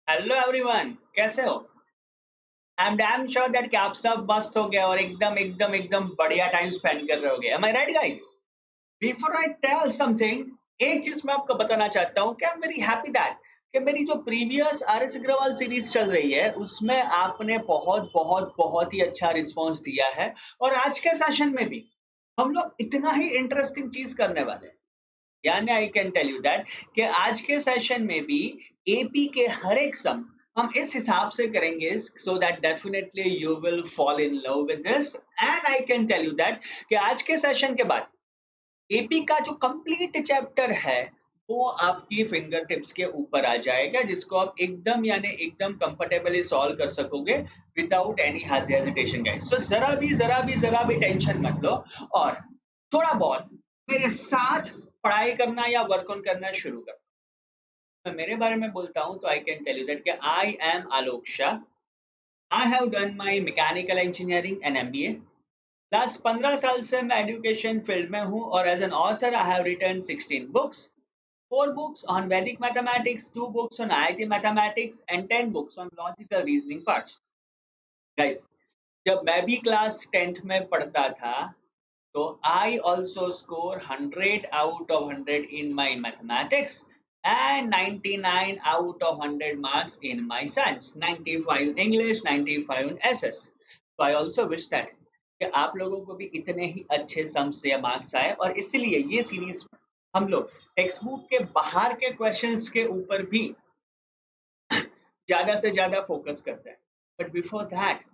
Hello everyone, कैसे हो? I am damn sure that कि आप सब मस्त हो गए और एकदम एकदम एकदम बढ़िया टाइम स्पेंड कर रहे होगे। Am I right guys? Before I tell something, एक चीज मैं आपको बताना चाहता हूँ कि I am very happy that कि मेरी जो previous R S Agrawal series चल रही है उसमें आपने बहुत बहुत बहुत ही अच्छा रिस्पॉन्स दिया है। और आज के सेशन में भी हम लोग इतना ही इंटरेस्टिंग चीज करने वाले हैं। यानी I can tell you that कि आज के सेशन में भी एपी के हर एक सम हम इस हिसाब से करेंगे so that definitely you will fall in love with this. And I can tell you that कि आज के सेशन के बाद एपी का जो कंप्लीट चैप्टर है वो आपकी फिंगर टिप्स के ऊपर आ जाएगा, जिसको आप एकदम यानी एकदम कंफर्टेबली सॉल्व कर सकोगे विदाउट एनी हेजिटेशन गाइस। सो जरा भी टेंशन मत लो और थोड़ा बहुत मेरे साथ पढ़ाई करना या वर्क ऑन करना शुरू कर। मैं मेरे बारे में बोलता हूँ तो I can tell you that कि I am Alok Shah. I have done my mechanical engineering and MBA. Last 15 साल से मैं एजुकेशन फील्ड में हूँ और as an author I have written 16 books, 4 books on Vedic mathematics, 2 books on IIT mathematics, and 10 books on logical reasoning parts. Guys, जब मैं भी class 10th में पढ़ता था तो I also score 100 out of 100 in my mathematics and 99 out of 100 marks in my science, 95 in English, 95 in SS. So I also wish that कि आप लोगों को भी इतने ही अच्छे सम्स या मार्क्स आए, और इसलिए ये सीरीज हम लोग टेक्स्ट बुक के बाहर के क्वेश्चंस के ऊपर भी ज्यादा से ज्यादा फोकस करते हैं। बट बिफोर दैट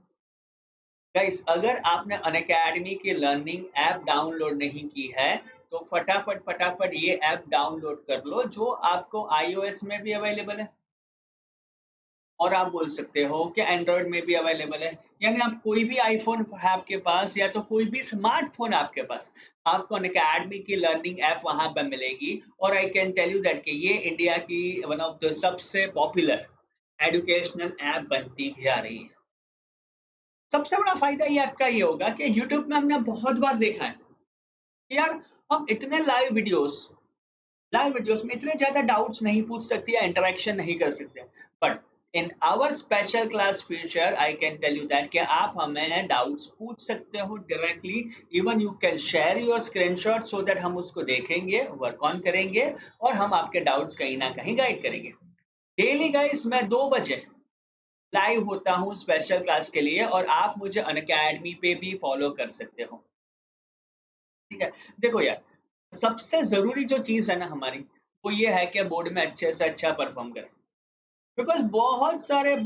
गाइस, अगर आपने अनअकैडमी की लर्निंग ऐप डाउनलोड नहीं की है तो फटाफट फटाफट ये ऐप डाउनलोड कर लो, जो आपको आईओएस में भी अवेलेबल है और आप बोल सकते हो कि एंड्रॉयड में भी अवेलेबल है। यानी आप कोई भी आईफोन है आपके पास या तो कोई भी स्मार्टफोन आपके पास, आपको अनअकैडमी की लर्निंग ऐप वहां पर मिलेगी। और I can tell you that कि ये इंडिया की वन ऑफ द सबसे पॉपुलर एजुकेशनल ऐप बनती जा रही है। सबसे बड़ा फायदा ये ऐप का ये होगा कि यूट्यूब में हमने बहुत बार देखा है कि यार हम इतने लाइव वीडियोस में इतने ज्यादा डाउट्स नहीं पूछ सकते या इंटरेक्शन नहीं कर सकते। But in our special class future I can tell you that कि आप हमें डाउट्स पूछ सकते हो directly. Even you can share your screenshot so that हम उसको देखेंगे, वर्क ऑन करेंगे और हम आपके डाउट्स कहीं ना कहीं गाइड करेंगे। डेली गाइस मैं 2 बजे लाइव होता हूँ स्पेशल क्लास के लिए, और आप मुझे अनअकैडमी पे भी फॉलो कर सकते हो। ठीक है, देखो यार, सबसे जरूरी जो चीज है ना हमारी, वो ये है कि बोर्ड में अच्छे से अच्छा परफॉर्म करें। बिकॉज बहुत सारे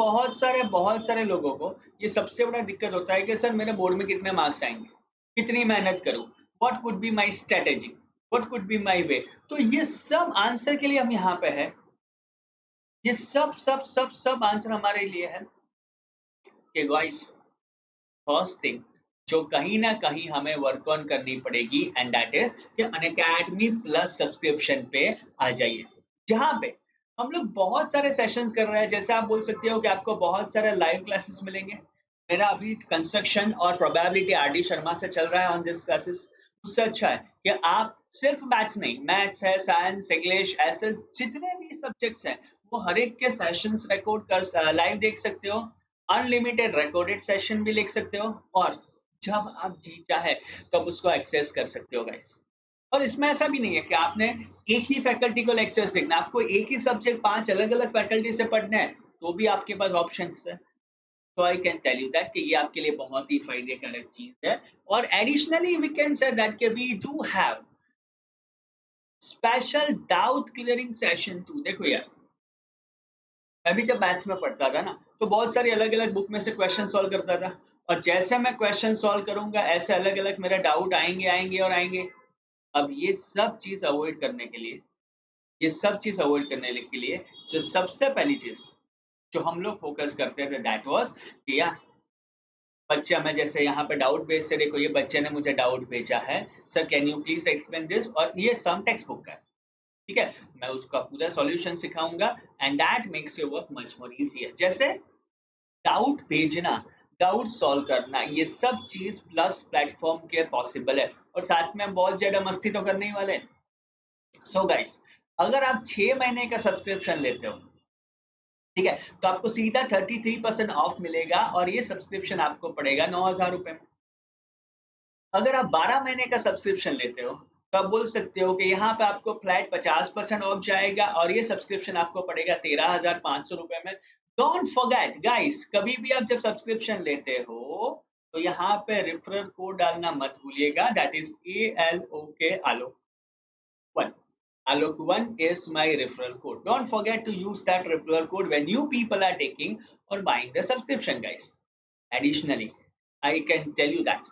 लोगों को ये सबसे बड़ा दिक्कत होता है कि सर मेरे बोर्ड में कितने मार्क्स आएंगे, कितनी मेहनत करूं, what could be my strategy, what could be my way. तो ये सब आंसर के लिए हम यहाँ पे है। ये सब आंसर हमारे लिए है कि गाइस, फर्स्ट थिंग जो कहीं ना कहीं हमें वर्क ऑन करनी पड़ेगी एंड दैट इज कि अनअकैडमी प्लस सब्सक्रिप्शन पे आ जाइए, जहां पे हम लोग बहुत सारे सेशंस कर रहे हैं। जैसे आप बोल सकते हो कि आपको बहुत सारे लाइव क्लासेस मिलेंगे। मेरा अभी कंस्ट्रक्शन और प्रोबेबिलिटी आरडी शर्मा से चल रहा है ऑन दिस क्लासेस। उससे अच्छा है कि आप सिर्फ मैथ्स नहीं, मैथ्स है, साइंस, इंग्लिश, एसएस, जितने भी सब्जेक्ट्स हैं वो हर एक के सेशंस रिकॉर्ड कर लाइव देख सकते हो। अनलिमिटेड रिकॉर्डेड सेशन भी लिख सकते हो और जब आप जी चाहे तब उसको एक्सेस कर सकते हो गाइस। और इसमें ऐसा भी नहीं है कि आपने एक ही फैकल्टी को लेक्चर्स देखना, आपको एक ही सब्जेक्ट 5 अलग-अलग फैकल्टी से पढ़ना है तो भी आपके पास ऑप्शंस है। तो I can tell you that कि ये आपके लिए बहुत ही फायदेकारक चीज है। और additionally we can say that कि we do have special doubt clearing session too. देखो यार, मैं भी जब मैथ्स में पढ़ता था ना तो बहुत सारी अलग अलग बुक में से क्वेश्चन सॉल्व करता था, और जैसे मैं क्वेश्चन सॉल्व करूंगा ऐसे अलग अलग मेरा डाउट आएंगे आएंगे और आएंगे। अब ये सब चीज अवॉइड करने के लिए जो सबसे पहली चीज जो हम लोग फोकस करते थे दैट वाज कि यार बच्चा, मैं जैसे यहाँ पे डाउट भेज से, देखो ये बच्चे ने मुझे डाउट भेजा है, sir can you please explain this, और ये सम टेक्स्ट बुक का है। ठीक है, मैं उसका पूरा सॉल्यूशन सिखाऊंगा and that makes your work much more easier. जैसे डाउट भेजना, डाउट सॉल्व करना, ये सब चीज प्लस प्लेटफॉर्म के पॉसिबल है, और साथ में हम बहुत ज्यादा मस्ती तो करने ही वाले हैं। सो गाइस, अगर आप 6 महीने का सब्सक्रिप्शन लेते हो ठीक है, तो आपको सीधा 33% ऑफ मिलेगा और ये सब्सक्रिप्शन आपको पड़ेगा 9,000 रुपए में। अगर आप 12 महीने का सब्सक्रिप्शन लेते हो तो आप बोल सकते हो कि यहाँ पे आपको फ्लैट 50% ऑफ जाएगा और ये सब्सक्रिप्शन आपको पड़ेगा 13,500 रुपए में। डोंट फॉरगेट गाइस, कभी भी आप जब सब्सक्रिप्शन लेते हो तो यहाँ पे रेफरल कोड डालना मत भूलिएगा, that is ALOK Alok 1. Alok 1 is my referral code. Don't forget to use that referral code when you people are taking or buying the subscription, guys. Additionally, I can tell you that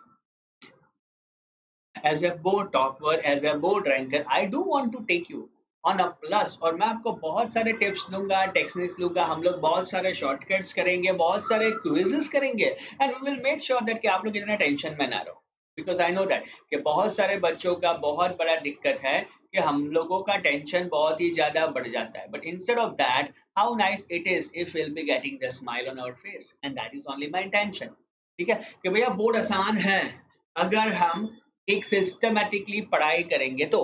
as a board topper, as a board ranker, I do want to take you on a plus और मैं आपको बहुत सारे tips दूंगा, techniques दूंगा, हम लोग बहुत सारे शॉर्टकट्स करेंगे, बहुत सारे क्विजेस करेंगे and we will make sure that कि आप लोग इतना टेंशन में ना रहो, बिकॉज आई नो दैट कि बहुत सारे बच्चों का बहुत बड़ा दिक्कत है कि हम लोगों का टेंशन बहुत ही ज्यादा बढ़ जाता है, but instead of that how nice it is if will be getting the smile on our face and that is only my intention. ठीक है कि भैया बोर्ड आसान है अगर हम एक सिस्टमैटिकली पढ़ाई करेंगे तो।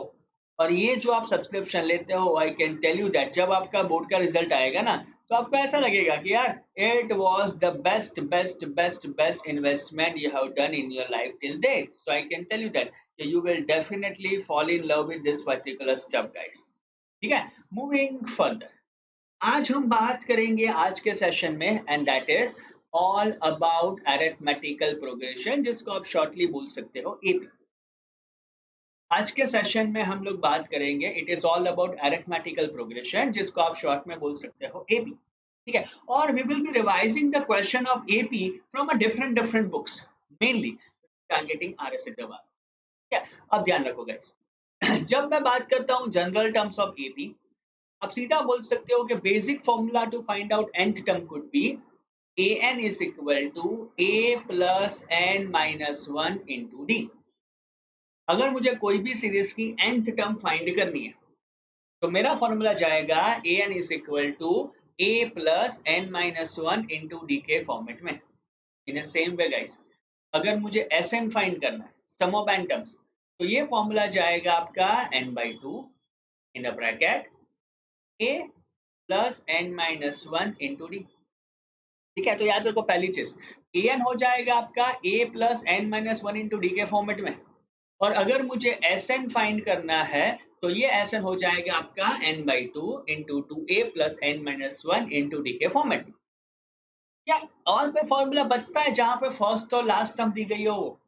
और ये जो आप सब्सक्रिप्शन लेते हो, I can tell you that जब आपका बोर्ड का रिजल्ट आएगा ना तो आपको ऐसा लगेगा कि यार it was the best best best best investment you have done in your life till date. So I can tell you that you will definitely fall in love with this particular stuff guys. ठीक है, moving further, आज हम बात करेंगे आज के session में and that is all about arithmetical progression, जिसको आप शॉर्टली बोल सकते हो एपी। आज के सेशन में हम लोग बात करेंगे it is all about arithmetical progression, जिसको आप शॉर्ट में बोल सकते हो एपी। ठीक है, और we will be revising the question of AP from a different different books, mainly targeting RS Agrawal. ठीक है, अब ध्यान रखो गाइस, जब मैं बात करता हूँ जनरल टर्म्स ऑफ एपी, आप सीधा बोल सकते हो कि basic formula to find out nth term could be an is equal to a plus n minus 1 into d। अगर मुझे कोई भी सीरीज की nth टर्म फाइंड करनी है तो मेरा फॉर्मूला जाएगा an is equal to a plus n minus 1 into d के फॉर्मेट में। इन अ सेम वे गाइस, अगर मुझे Sn फाइंड करना है, सम ऑफ n टर्म्स, तो ये फॉर्मूला जाएगा आपका n/2 in a bracket a plus n minus 1 into d। ठीक है, तो याद रखो पहली चीज, an हो जाएगा आपका a plus n minus 1 into d के फॉर्मेट में, और अगर मुझे Sn फाइंड करना है तो ये Sn हो जाएगा आपका n/2 into 2a plus n minus 1 into d के फॉर्मेट में। क्या और कोई फॉर्मूला बचता है जहां पे फर्स्ट और लास्ट टर्म दी गई हो?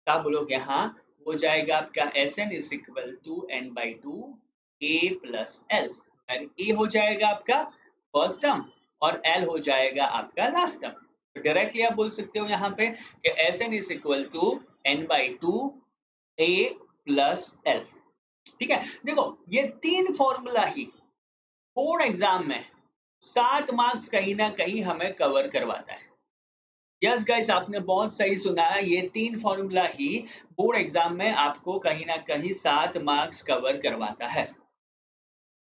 क्या बोलोगे? हाँ, वो जाएगा आपका Sn is equal to n/2 a plus l, a हो जाएगा आपका फर्स्ट टर्म और l हो जाएगा आपका लास्ट टर्म। तो डायरेक्टली आप बोल सकते हो यहाँ पे कि Sn is equal to n/2 a plus l। ठीक है, देखो ये तीन फॉर्मूला ही बोर्ड एग्जाम में 7 मार्क्स कहीं ना कहीं हमें कवर करवाता है। यस गाइस, आपने बहुत सही सुना है, ये तीन फॉर्मूला ही बोर्ड एग्जाम में आपको कहीं ना कहीं 7 मार्क्स कवर करवाता है।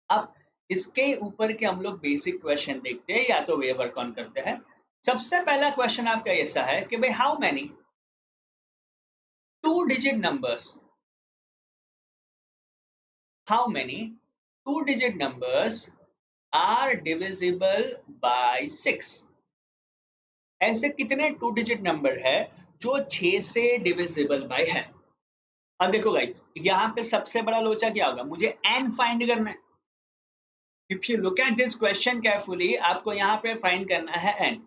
अब इसके ऊपर के हम लोग बेसिक क्वेश्चन देखते हैं या तो वे वर्क ऑन करते हैं। सबसे पहला क्वेश्चन आपका ऐसा है कि भाई how many 2 digit numbers, how many 2 digit numbers are divisible by 6। ऐसे कितने 2 डिजिट नंबर है जो 6 से डिविजिबल बाय है? अब देखो गाइस, यहाँ पे सबसे बड़ा लोचा क्या होगा, मुझे n फाइंड करना है। If you look at this question carefully, आपको यहाँ पे फाइंड करना है n।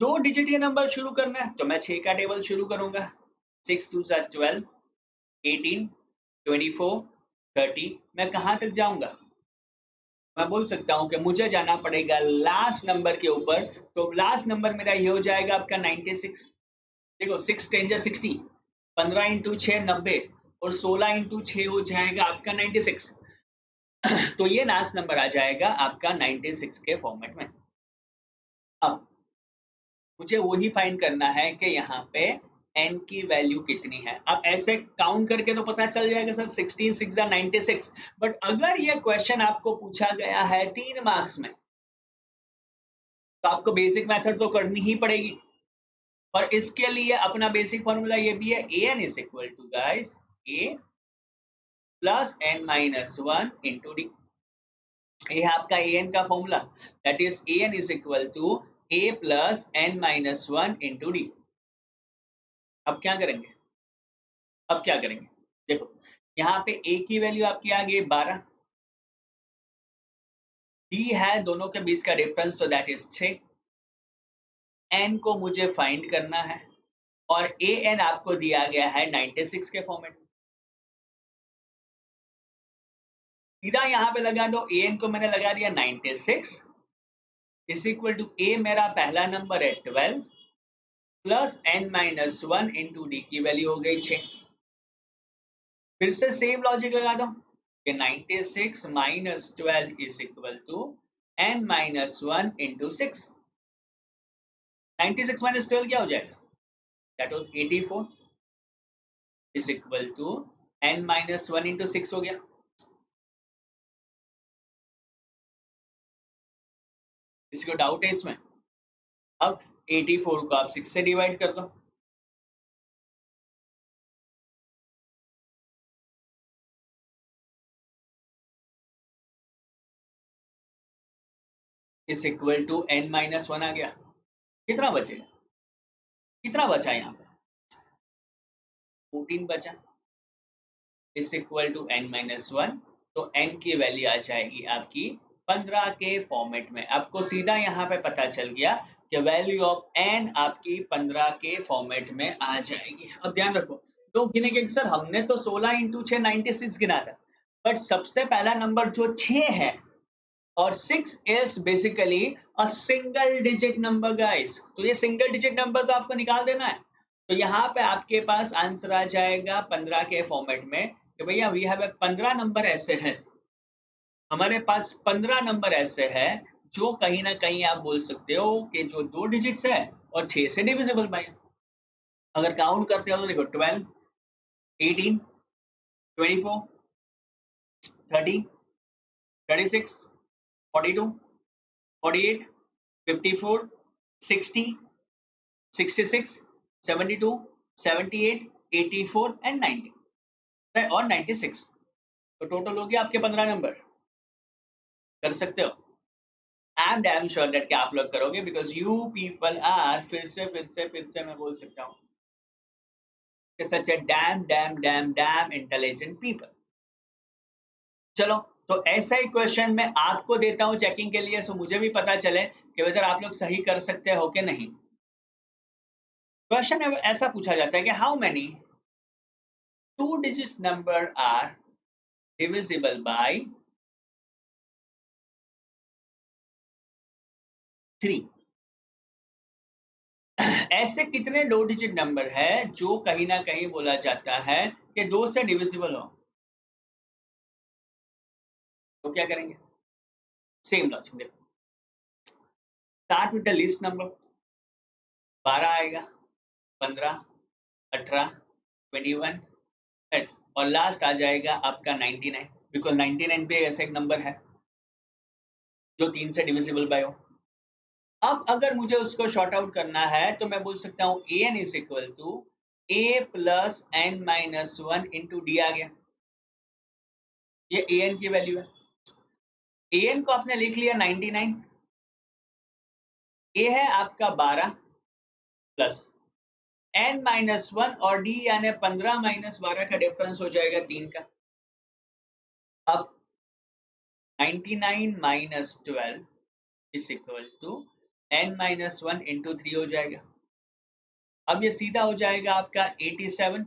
2 डिजिट ये नंबर शुरू करना है तो मैं 6 का टेबल शुरू करूंगा। 6 2 12, 18, 24, 30, मैं कहाँ तक जाऊंगा? मैं बोल सकता हूँ कि मुझे जाना पड़ेगा लास्ट नंबर के ऊपर, तो लास्ट नंबर मेरा ये हो जाएगा आपका 96। देखो 6 10 जा 60, 15 इंटू 6 90 और 16 इंटू 6 हो जाएगा आपका 96। तो ये लास्ट नंबर आ जाएगा आपका 96 के फॉर्मेट में। अब मुझे वही फाइंड करना है कि यहाँ पे n की वैल्यू कितनी है। अब ऐसे काउंट करके तो पता चल जाएगा सर 16 6 96, बट अगर ये क्वेश्चन आपको पूछा गया है 3 मार्क्स में तो आपको बेसिक मेथड तो करनी ही पड़ेगी, और इसके लिए अपना बेसिक फॉर्मूला ये भी है an is equal to guys a plus n minus 1 into d. ये है आपका an का formula, that is an is equal to a plus n minus one into d. अब क्या करेंगे, अब क्या करेंगे, देखो यहाँ पे a की वैल्यू आपकी आ गई 12, d है दोनों के बीच का डिफरेंस तो दैट इज 6, n को मुझे फाइंड करना है और an आपको दिया गया है 96 के फॉर्मेट में। सीधा यहाँ पे लगा दो, an को मैंने लगा दिया 96 इज इक्वल टू a मेरा पहला नंबर है 12 plus n minus one into D की वैल्यू हो गई 6। फिर से सेम लॉजिक लगा दो कि 96 minus 12 is equal to n minus one into 6। 96 minus 12 क्या हो जाएगा, that was 84 is equal to n minus one into 6 हो गया। किसी को डाउट है इसमें? अब 84 को आप 6 से डिवाइड कर दो, is equal to n minus one आ गया। कितना बचेगा, कितना बचा यहाँ पे, 14 बचा is equal to n minus one. तो n की वैल्यू आ जाएगी आपकी 15 के फॉर्मेट में। आपको सीधा यहाँ पे पता चल गया कि वैल्यू ऑफ n आपकी 15 के फॉर्मेट में आ जाएगी। अब ध्यान रखो, लोग गिनेंगे सर हमने तो 16 इंटू 6 96 गिना था, बट सबसे पहला नंबर जो 6 है और 6 is basically a single digit number guys, तो ये सिंगल डिजिट नंबर तो आपको निकाल देना है। तो यहाँ पे आपके पास आंसर आ जाएगा 15 के फॉर्मेट में कि भैया वी हैव 15 नंबर ऐसे हैं, हमारे पास 15 नंबर ऐसे हैं जो कहीं ना कहीं आप बोल सकते हो कि जो 2 डिजिट्स है और 6 से डिविजिबल बाय। अगर काउंट करते हो तो देखो 12, 18, 24, 30, 36, 42, 48, 54, 60, 66, 72, 78, 84 एंड 90 और 96। तो टोटल हो गया आपके 15 नंबर। कर सकते हो, I am damn sure that कि आप लोग करोगे बिकॉज यू पीपल आर, फिर से मैं बोल सकता हूँ कि such a damn damn damn damn intelligent people. चलो, तो ऐसा ही क्वेश्चन मैं आपको देता हूँ चेकिंग के लिए, सो मुझे भी पता चले कि वेदर आप लोग सही कर सकते हो कि नहीं। क्वेश्चन ऐसा पूछा जाता है कि how many two digit number are divisible by 3। ऐसे कितने 2 डिजिट नंबर है जो कहीं ना कहीं बोला जाता है कि 2 से डिविजिबल हो, तो क्या करेंगे, सेम लॉजिक देखो, start with the list number, 12 आएगा, 15, 18, 21 और लास्ट आ जाएगा आपका 99, बिकॉज 99 भी ऐसा एक नंबर है जो 3 से डिविजिबल बाय हो। अब अगर मुझे उसको शॉर्ट आउट करना है तो मैं बोल सकता हूँ a n is equal to a plus n minus one into d आ गया, ये ए एन की वैल्यू है। ए एन को आपने लिख लिया 99, ए है आपका 12 प्लस एन माइनस वन और डी यानी 15 माइनस 12 का डिफरेंस हो जाएगा 3 का। अब 99 minus 12 is equal to n minus one into 3 हो जाएगा। अब ये सीधा हो जाएगा आपका 87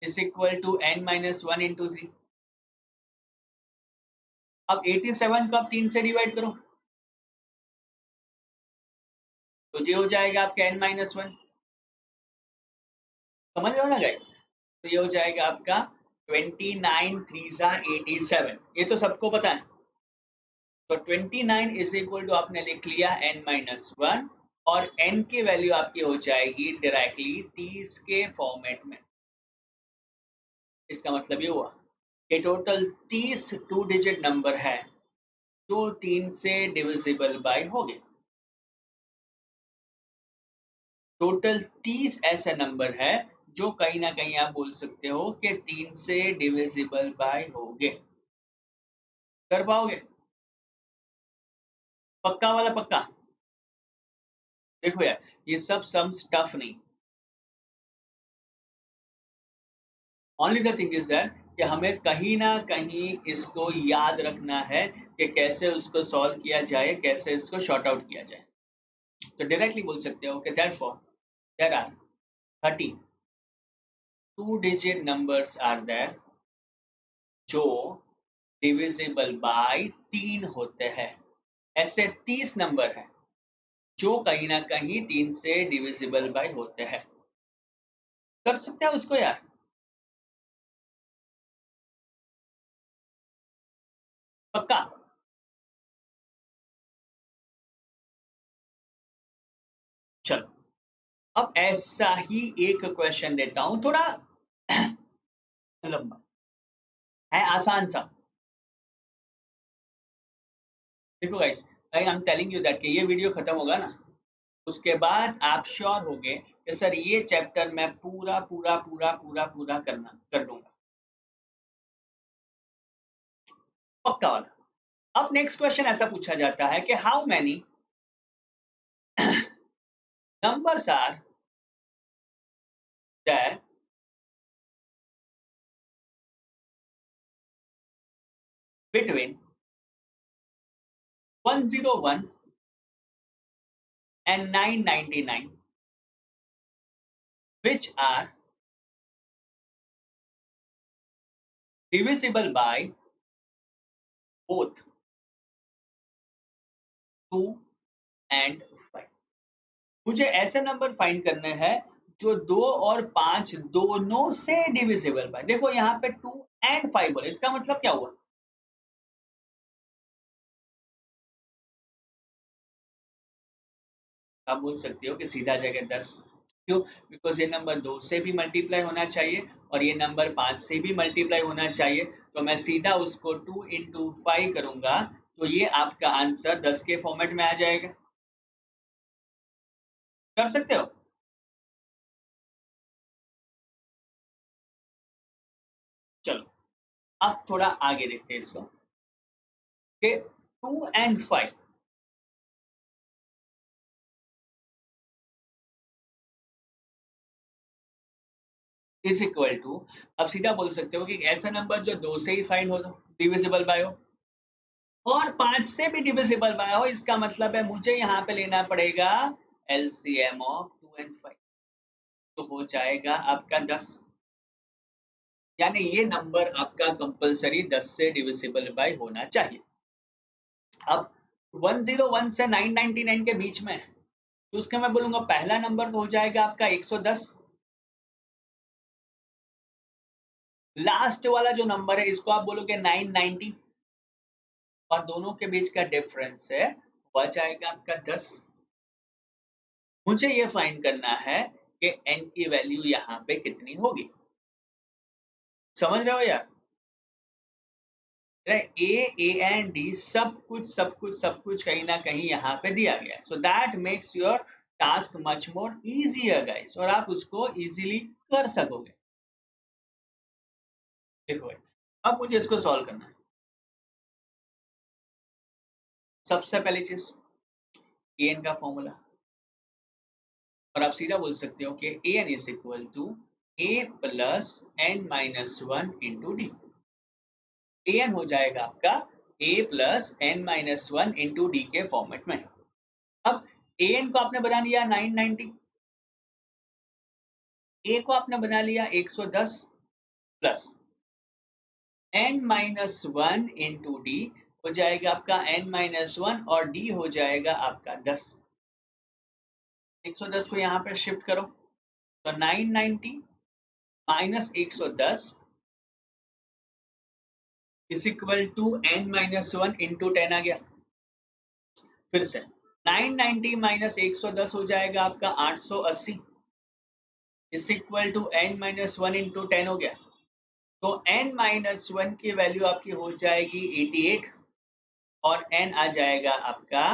is equal to n minus one into 3। अब 87 को आप 3 से डिवाइड करो तो ये हो जाएगा आपका n माइनस वन, समझ रहे हो ना गाइस। तो ये हो जाएगा आपका 29 3 सा 87, ये तो सबको पता है। तो 29 इज इक्वल टू आपने लिख लिया n माइनस वन और n की वैल्यू आपकी हो जाएगी डायरेक्टली 30 के फॉर्मेट में। इसका मतलब ये हुआ कि टोटल 30 टू डिजिट नंबर है जो 3 से डिविजिबल बाय हो गए। टोटल 30 ऐसे नंबर है जो कहीं ना कहीं आप बोल सकते हो कि 3 से डिविजिबल बाय हो गए। कर पाओगे? पक्का वाला पक्का? देखो यार, ये सब सम स्टफ नहीं, only the thing is that कि हमें कहीं ना कहीं इसको याद रखना है कि कैसे उसको सॉल्व किया जाए, कैसे इसको शॉर्ट आउट किया जाए। तो डायरेक्टली बोल सकते हो कि therefore there are 30 2-digit numbers are there जो डिविजिबल बाय 3 होते हैं। ऐसे 30 नंबर हैं जो कहीं ना कहीं 3 से डिविजिबल बाय होते हैं। कर सकते हैं उसको यार? पक्का? चलो, अब ऐसा ही एक क्वेश्चन देता हूं, थोड़ा लंबा है, आसान सा। देखो guys, I am telling you that कि ये वीडियो खत्म होगा ना, उसके बाद आप श्योर होगे कि सर ये चैप्टर मैं पूरा पूरा पूरा पूरा पूरा करना कर लूंगा, पक्का वाला। अब नेक्स्ट क्वेश्चन ऐसा पूछा जाता है कि how many numbers are there between 101 and 999 which are divisible by both 2 and 5। मुझे ऐसे नंबर फाइंड करने हैं जो 2 और 5 दोनों से डिविजिबल बाय, देखो यहाँ पे 2 and 5 बोले, इसका मतलब क्या हुआ? आप बोल सकते हो कि सीधा जगह 10। क्यों? बिकॉज ये नंबर 2 से भी मल्टीप्लाई होना चाहिए और ये नंबर 5 से भी मल्टीप्लाई होना चाहिए, तो मैं सीधा उसको 2 इंटू 5 करूंगा, तो ये आपका आंसर 10 के फॉर्मेट में आ जाएगा। कर सकते हो? चलो, अब थोड़ा आगे देखते हैं इसको कि 2 and 5 इज इक्वल टू, अब सीधा बोल सकते हो कि ऐसा नंबर जो 2 से ही फाइंड हो, डिविजिबल बाय हो, और 5 से भी डिविजिबल बाय हो, इसका मतलब है मुझे यहाँ पे लेना पड़ेगा एलसीएम ऑफ 2 and 5, तो हो जाएगा आपका 10। यानी ये नंबर आपका कंपलसरी 10 से डिविजिबल बाय होना चाहिए। अब 101 से 999 के बीच में है, तो उसका मैं बोलूंगा पहला नंबर तो हो जाएगा आपका 110। लास्ट वाला जो नंबर है इसको आप बोलोगे 990, और दोनों के बीच का डिफरेंस है, हो जाएगा आपका 10। मुझे ये फाइंड करना है कि n की वैल्यू यहाँ पे कितनी होगी। समझ रहे हो यार? ए ए एंड डी सब कुछ कहीं ना कहीं यहाँ पे दिया गया है, so that makes your task much more easier guys, और आप उसको इजीली कर सकोगे। देखो भाई, अब मुझे इसको सॉल्व करना है। सबसे पहली चीज ए एन का फॉर्मूला, और आप सीधा बोल सकते हो कि a n is equal to a plus n minus one into d. A n हो जाएगा आपका a plus n minus one into d के फॉर्मेट में। अब ए एन को आपने बना लिया 990, ए को आपने बना लिया 110, plus n minus one into d हो जाएगा आपका एन माइनस वन, और डी हो जाएगा आपका 10। 110 को यहाँ पे शिफ्ट करो, तो 990 minus 110 is equal to n minus one into 10 आ गया। फिर से 990 माइनस 110 हो जाएगा आपका 880 is equal to n minus one into 10 हो गया। तो n माइनस वन की वैल्यू आपकी हो जाएगी 88, और n आ जाएगा आपका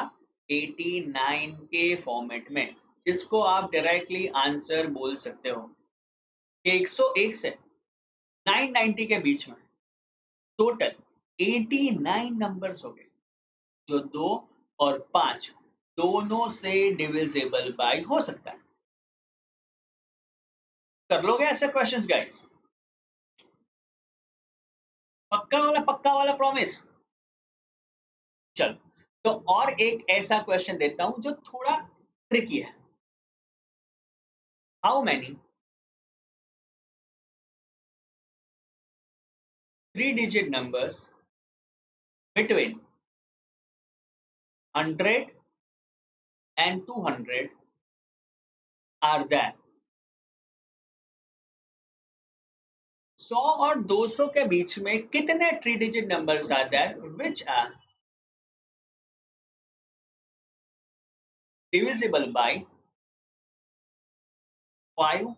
89 के फॉर्मेट में, जिसको आप डायरेक्टली आंसर बोल सकते हो कि 101 से 990 के बीच में टोटल 89 नंबर्स हो गए जो 2 और 5 दोनों से डिविजिबल बाय हो सकता है। कर लोगे ऐसे क्वेश्चंस गाइस? पक्का वाला प्रॉमिस? चलो, तो और एक ऐसा क्वेश्चन देता हूं जो थोड़ा ट्रिकी है। How many 3-digit numbers between 100 and 200 are there? 100 और 200 के बीच में कितने 3-digit numbers are there which are divisible by 5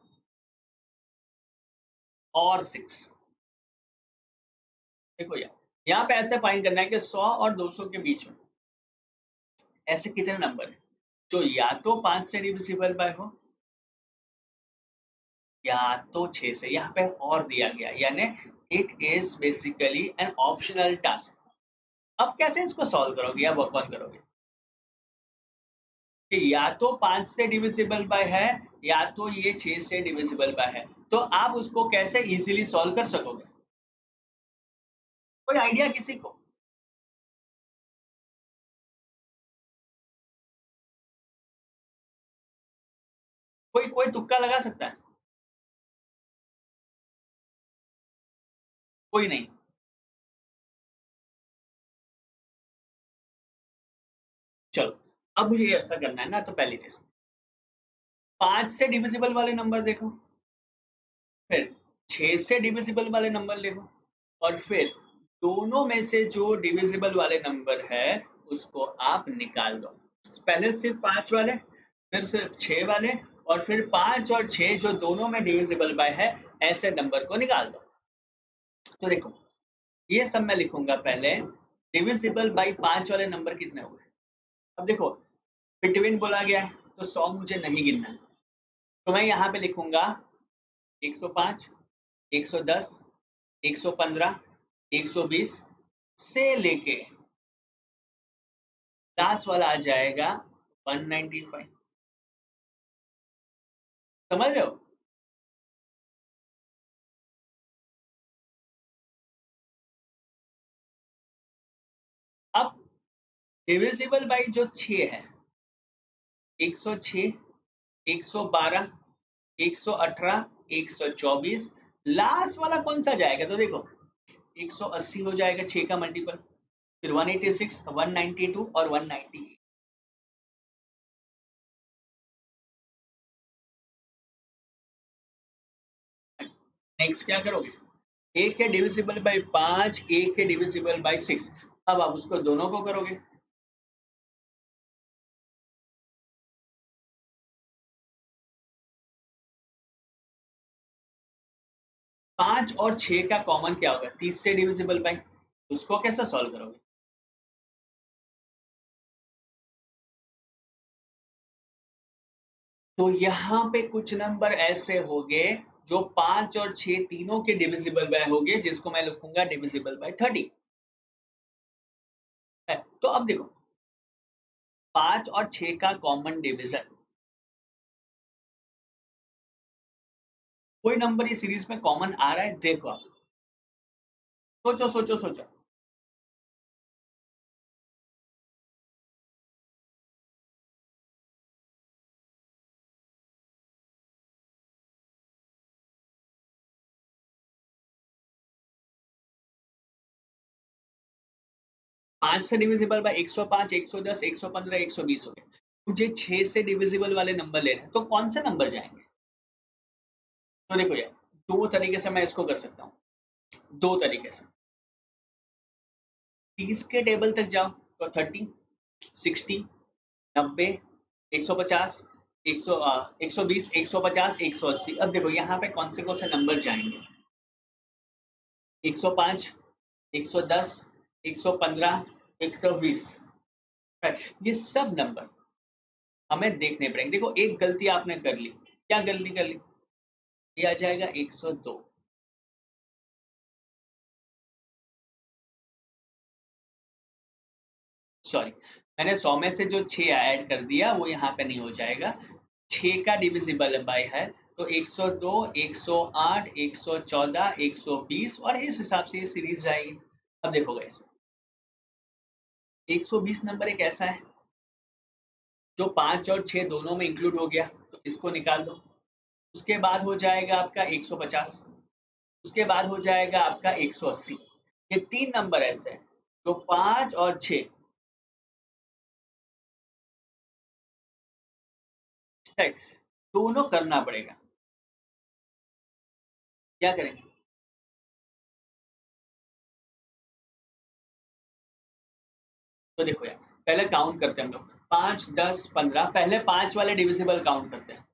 और 6? देखो यार, यहाँ पे ऐसे फाइंड करना है कि 100 और 200 के बीच में ऐसे कितने नंबर है जो या तो 5 से डिविजिबल बाय हो या तो 6 से। यहाँ पे और दिया गया, यानी it is basically an optional task. अब कैसे इसको सॉल्व करोगे या वर्क ऑन करोगे कि या तो 5 से डिविजिबल बाय है या तो ये 6 से डिविजिबल बाय है, तो आप उसको कैसे इजीली सॉल्व कर सकोगे? कोई आइडिया किसी को? कोई कोई तुक्का लगा सकता है? कोई नहीं? चलो, अब मुझे ऐसा करना है ना, तो पहली चीज 5 से डिविजिबल वाले नंबर देखो, फिर 6 से डिविजिबल वाले नंबर देखो, और फिर दोनों में से जो डिविजिबल वाले नंबर है उसको आप निकाल दो। पहले सिर्फ 5 वाले, फिर सिर्फ 6 वाले, और फिर 5 और 6 जो दोनों में डिविजिबल बाय है ऐसे नंबर को निकाल दो। तो देखो, ये सब मैं लिखूंगा पहले। डिविजिबल बाय 5 वाले नंबर कितने हो गए? अब देखो, बिटवीन बोला गया है तो 100 मुझे नहीं गिनना है, तो मैं यहाँ पे लिखूंगा 105, 110, 115, 120 से लेके लास्ट वाला आ जाएगा 195। समझ रहे हो? अब डिविजिबल बाय जो 6 है, 106, 112, 118, 124, लास्ट वाला कौन सा जाएगा? तो देखो 180 हो जाएगा 6 का मल्टीपल, फिर 186, 192 और 198। नेक्स्ट क्या करोगे? एक है डिविजिबल बाय 5, एक है डिविजिबल बाय 6। अब आप उसको दोनों को करोगे। 5 और 6 का कॉमन क्या होगा? 30 से डिविजिबल बाय, उसको कैसे सॉल्व करोगे? तो यहाँ पे कुछ नंबर ऐसे होंगे जो 5 और 6 तीनों के डिविजिबल बाय होंगे, जिसको मैं लिखूंगा डिविजिबल बाय 30 है। तो अब देखो, 5 और 6 का कॉमन डिवीजन, कोई नंबर ये सीरीज में कॉमन आ रहा है? देखो आप, सोचो सोचो सोचो। 5 से डिविजिबल बाय 105, 110, 115, 120 हो गए। मुझे 6 से डिविजिबल वाले नंबर लेने हैं, तो कौन से नंबर जाएंगे? तो देखो यार, दो तरीके से मैं इसको कर सकता हूँ। दो तरीके से, 30 के टेबल तक जाओ तो 30, 60, 90, 150, 120, 150, 180। अब देखो यहाँ पे कौन से नंबर जाएंगे? 105, 110, 115, 120। ये सब नंबर हमें देखने पड़ेंगे। देखो, एक गलती आपने कर ली। क्या गलती कर ली? ये आ जाएगा 102। सॉरी, मैंने 100 में से जो 6 ऐड कर दिया वो यहाँ पे नहीं हो जाएगा। 6 का डिविजिबल बाय है तो 102, 108, 114, 120 और इस हिसाब से ये सीरीज जाएगी। अब देखो गाइस, 120 नंबर एक ऐसा है जो 5 और 6 दोनों में इंक्लूड हो गया, तो इसको निकाल दो। उसके बाद हो जाएगा आपका 150, उसके बाद हो जाएगा आपका 180। ये 3 नंबर ऐसे हैं जो 5 और 6 दोनों करना पड़ेगा। क्या करेंगे? तो देखो यार, पहले काउंट करते हैं हम लोग, 5, 10, 15। पहले 5 वाले डिविजिबल काउंट करते हैं।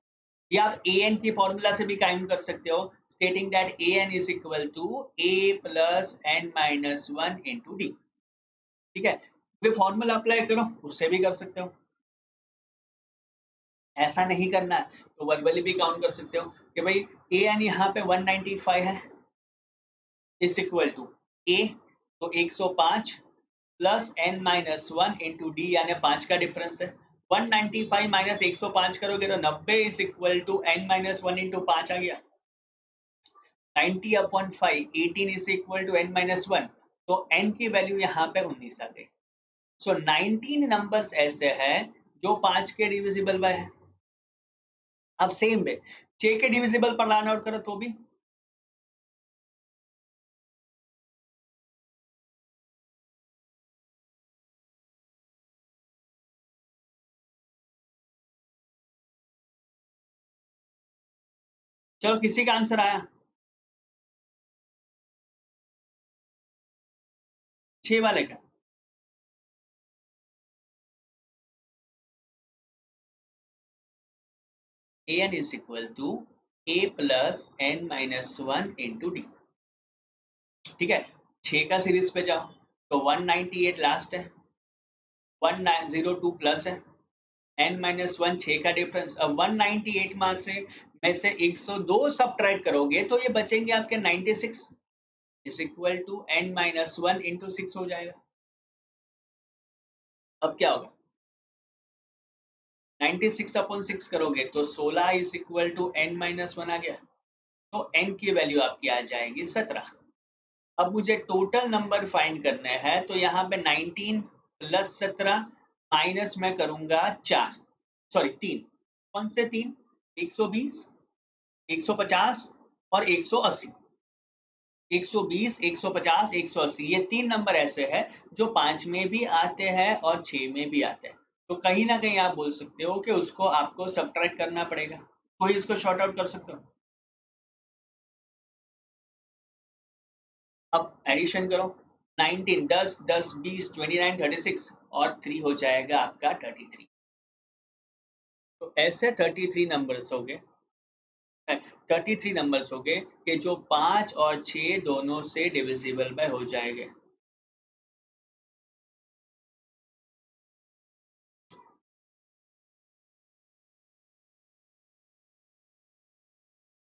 या आप ए एन की फॉर्मूला से भी काउंट कर सकते हो, stating that a n is equal to a plus n minus one into d. ठीक है, वे फॉर्मूला अप्लाई करो, उससे भी कर सकते हो। ऐसा नहीं करना है तो वर्बली भी काउंट कर सकते हो कि भाई ए एन यहाँ पे 195 है, इज इक्वल टू ए, तो 105 plus n minus one into d, यानी 5 का डिफरेंस है। 195 माइनस 105 करोगे तो 90 is equal to n minus one into 5 आ गया। 90 upon 5, 18 is equal to n minus one, तो n की वैल्यू यहाँ पे 19 आ गई। सो 19 नंबर्स ऐसे हैं जो 5 के डिविजिबल बाय है। अब सेम वे 6 के डिविजिबल पर लर्न आउट करो तो भी चलो, किसी का आंसर आया? 6 वाले का? A n is equal to a plus n minus one into d. ठीक है, 6 का सीरीज पे जाओ तो 198 लास्ट है, 1902 प्लस है, n माइनस वन 6 का डिफरेंस। अब 198 में से 102 सब्ट्रैक्ट करोगे तो ये बचेंगे आपके 96, is equal to n minus one into six हो जाएगा। अब क्या होगा? 96 अपॉन 6 करोगे तो 16 is equal to n minus one आ गया, तो n की वैल्यू आपकी आ जाएगी 17। अब मुझे टोटल नंबर फाइंड करने हैं तो यहाँ पे 19 प्लस 17 माइनस मैं करूंगा 4, सॉरी 3। कौन से 3? 120, 150 और 180। 120, 150, 180, ये 3 नंबर ऐसे हैं जो 5 में भी आते हैं और 6 में भी आते हैं। तो कहीं ना कहीं आप बोल सकते हो कि उसको आपको सब्ट्रैक्ट करना पड़ेगा, तो इसको शॉर्ट आउट कर सकते हो। अब एडिशन करो, 19, 10, 10, 20, 29, 36 और 3 हो जाएगा आपका 33। तो ऐसे 33 नंबर्स हो गए, 33 नंबर्स हो गए कि जो 5 और 6 दोनों से डिविजिबल में हो जाएंगे।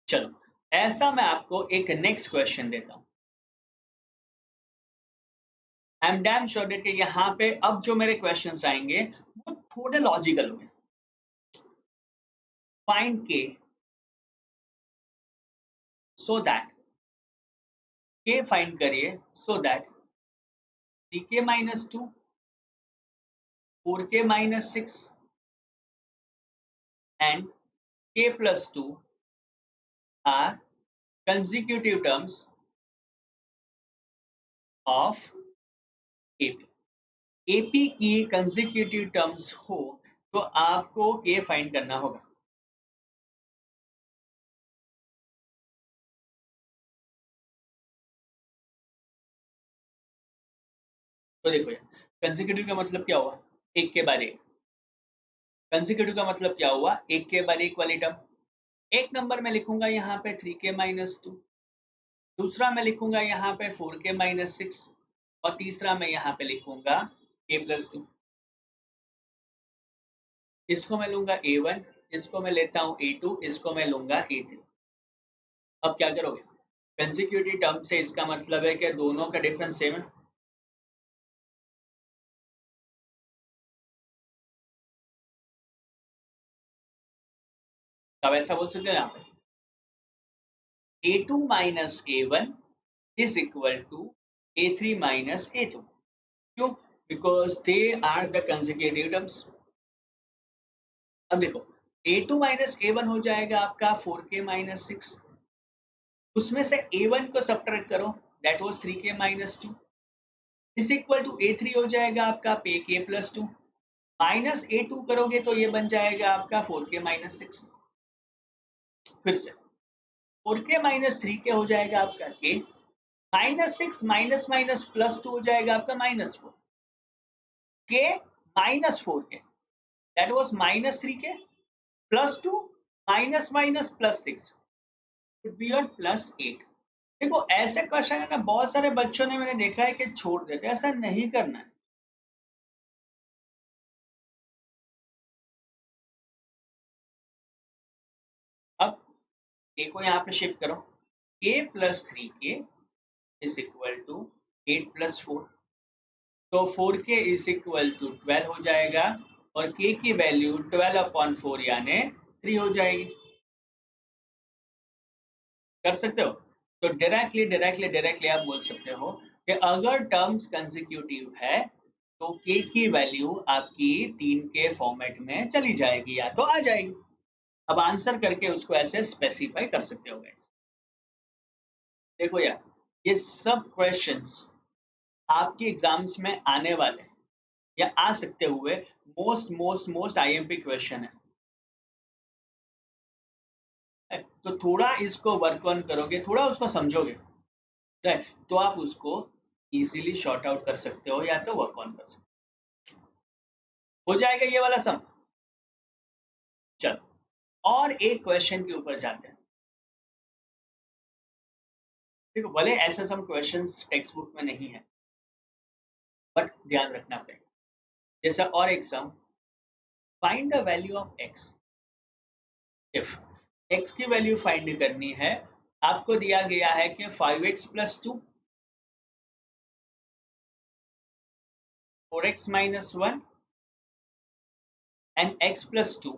चलो, ऐसा मैं आपको एक नेक्स्ट क्वेश्चन देता हूँ। I am damn sure that कि यहाँ पे अब जो मेरे क्वेश्चंस आएंगे वो थोड़े लॉजिकल होंगे। फाइंड के सो दैट, के फाइंड करिए so that 3k minus two, 4k minus six and k plus two are consecutive terms of AP. AP की कंसेक्यूटिव टर्म्स हो तो आपको के फाइंड करना होगा। तो देखो यार, कंसेक्यूटिव का मतलब क्या हुआ? एक के बाद एक। कंसेक्यूटिव का मतलब क्या हुआ? एक के बाद एक वाली टर्म। एक नंबर में लिखूंगा यहाँ पे 3k माइनस टू, दूसरा मैं लिखूंगा यहाँ पे 4k माइनस सिक्स और तीसरा मैं यहाँ पे लिखूंगा k प्लस टू। इसको मैं लूंगा a1, इसको मैं लेता हूँ a2, इसको मैं लूंगा a3। अब क्या करोगे? कंसेक्यूटिव टर्म से इसका मतलब है कि दोनों का डिफरेंस सेम है। अब ऐसा बोल सकते हो यहाँ पे A2 minus A1 is equal to A3 minus A2. क्यों? Because they are the consecutive terms. अब देखो A2 minus A1 हो जाएगा आपका 4k minus 6, उसमें से A1 को सब्ट्रैक्ट करो, that was 3k minus 2 is equal to A3 हो जाएगा आपका k plus 2 माइनस A2 करोगे तो ये बन जाएगा आपका 4k minus 6। फिर से 4k minus 3k हो जाएगा आपका k minus 6 minus minus plus 2 हो जाएगा आपका minus 4 k minus 4k that was minus 3k plus 2 minus minus plus 6 would be your plus 8। देखो ऐसे क्वेश्चन है ना, बहुत सारे बच्चों ने मैंने देखा है कि छोड़ देते हैं, ऐसा नहीं करना है। अब k को यहाँ पे शिफ्ट करो, k plus 3k is equal to 8 plus 4, तो 4k इज इक्वल टू 12 हो जाएगा और k की वैल्यू 12/4 यानी 3 हो जाएगी। कर सकते हो? तो डायरेक्टली आप बोल सकते हो कि अगर टर्म्स कंसेक्यूटिव है तो k की वैल्यू आपकी 3 के फॉर्मेट में चली जाएगी या तो आ जाएगी। अब आंसर करके उसको ऐसे स्पेसिफाई कर सकते हो गाइस। देखो यार, ये सब क्वेश्चंस आपके एग्जाम्स में आने वाले या आ सकते हुए मोस्ट आईएमपी क्वेश्चन है। तो थोड़ा इसको वर्क ऑन करोगे, थोड़ा उसको समझोगे तो आप उसको इजीली शॉर्ट आउट कर सकते हो या तो वर्क ऑन कर सकते हो। हो जाएगा ये वाला सम। चलो और एक क्वेश्चन के ऊपर जाते हैं। देखो भले ऐसे सम क्वेश्चंस टेक्स्ट बुक में नहीं है बट ध्यान रखना पड़ेगा। जैसा और एक sum, find the value of x if x की वैल्यू फाइंड करनी है। आपको दिया गया है कि 5x plus 2 4x minus 1 and x plus 2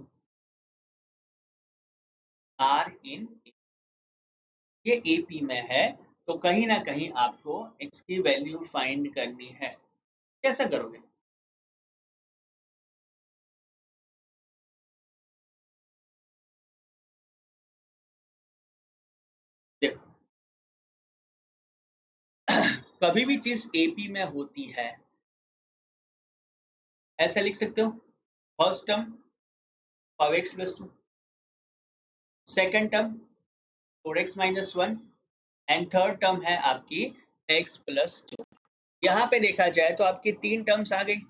are in A। ये AP में है तो कहीं ना कहीं आपको x की वैल्यू फाइंड करनी है। कैसे करोगे? देखो कभी भी चीज AP में होती है ऐसा लिख सकते हो। First term 5x plus 2, second term 4x minus 1 and third term है आपकी x plus 2। यहाँ पे देखा जाए तो आपकी 3 टर्म्स आ गई।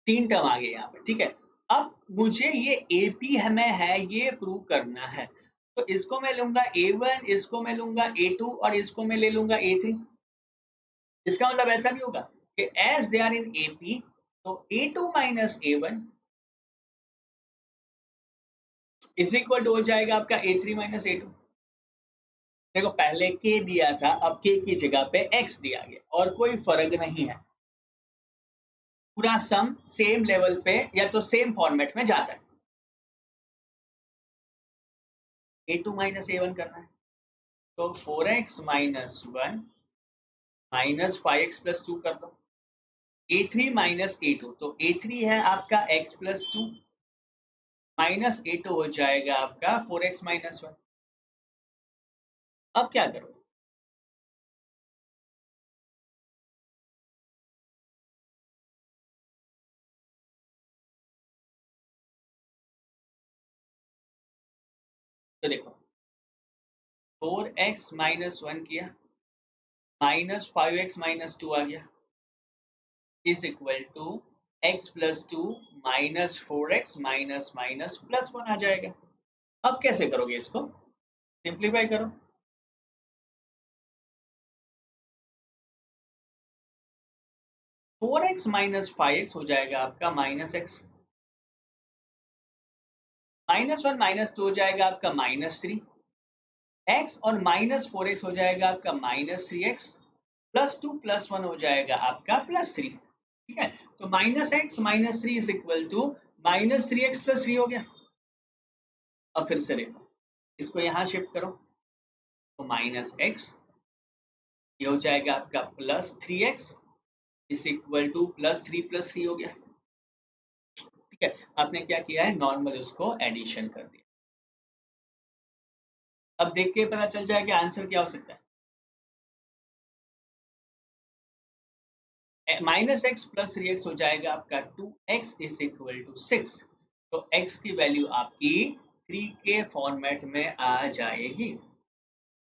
तीन टर्म आ गए यहाँ पे, ठीक है। अब मुझे ये AP हमें है ये प्रूव करना है, तो इसको मैं लूंगा A1, इसको मैं लूंगा A2 और इसको मैं ले लूंगा A3। इसका मतलब ऐसा भी होगा कि as they are in AP तो A2 minus A1 is equal to हो जाएगा आपका A3 माइनस A2। देखो पहले K दिया था, अब K की जगह पे X दिया गया और कोई फर्क नहीं है, पूरा सम सेम लेवल पे या तो सेम फॉर्मेट में जाता है। A2 माइनस A1 करना है तो 4x minus 1 minus 5x plus 2 कर दो। A3 माइनस A2 तो A3 है आपका x प्लस 2 माइनस A2 हो जाएगा आपका 4x माइनस 1। अब क्या करो? तो देखो 4x माइनस 1 किया माइनस 5x माइनस 2 आ गया is equal to x plus 2 minus 4x minus minus plus 1 आ जाएगा। अब कैसे करोगे इसको? सिंप्लीफाई करो। 4x माइनस 5x हो जाएगा आपका माइनस x, माइनस 1 माइनस 2 हो जाएगा आपका माइनस 3, x और -4x हो जाएगा आपका -3x, +2 +1 हो जाएगा आपका +3। ठीक है, तो -x -3 is equal to -3x +3 हो गया। अब फिर से देखो, इसको यहाँ शिफ्ट करो, तो -x ये हो जाएगा आपका +3x इज इक्वल टू +3 हो गया। ठीक है, आपने क्या किया है, नॉर्मल उसको एडिशन कर दिया। अब देख के पता चल जाए कि आंसर क्या हो सकता है। -x +3x हो जाएगा आपका 2x इज इक्वल टू 6। तो x की वैल्यू आपकी 3 के फॉर्मेट में आ जाएगी।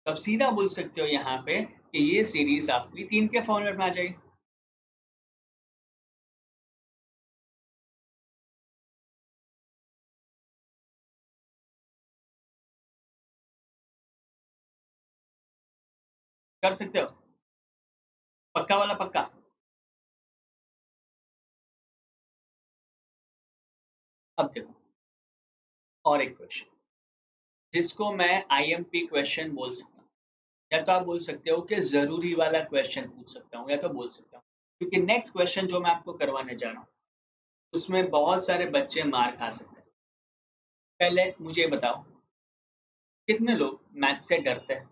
तब सीधा बोल सकते हो यहाँ पे कि ये सीरीज आपकी 3 के फॉर्मेट में आ जाएगी। कर सकते हो, पक्का वाला पक्का। अब देखो और एक क्वेश्चन, जिसको मैं आईएमपी क्वेश्चन बोल सकता हूँ, या तो आप बोल सकते हो कि जरूरी वाला क्वेश्चन पूछ सकता हूँ, या तो बोल सकता हूँ क्योंकि नेक्स्ट क्वेश्चन जो मैं आपको करवाने जा रहा हूँ उसमें बहुत सारे बच्चे मार खा सकते हैं। पहले मुझे बताओ, कितने लोग मैथ से डरते हैं?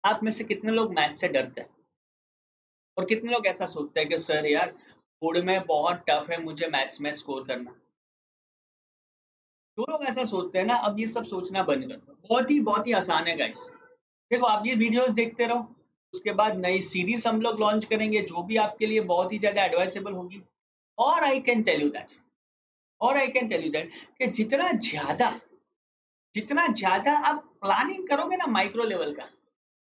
आप में से कितने लोग मैथ से डरते हैं? और कितने लोग ऐसा सोचते हैं कि सर यार बोर्ड में बहुत टफ है, मुझे मैथ्स में स्कोर करना। जो लोग ऐसा सोचते हैं ना, अब ये सब सोचना बंद कर दो, बहुत ही आसान है गाइस। देखो आप ये वीडियोस देखते रहो, उसके बाद नई सीरीज हम लोग लॉन्च करेंगे जो भी आपके लिए बहुत ही ज्यादा एडवाइसेबल होगी। और I can tell you that और I can tell you that कि जितना ज्यादा आप प्लानिंग करोगे ना माइक्रो लेवल का,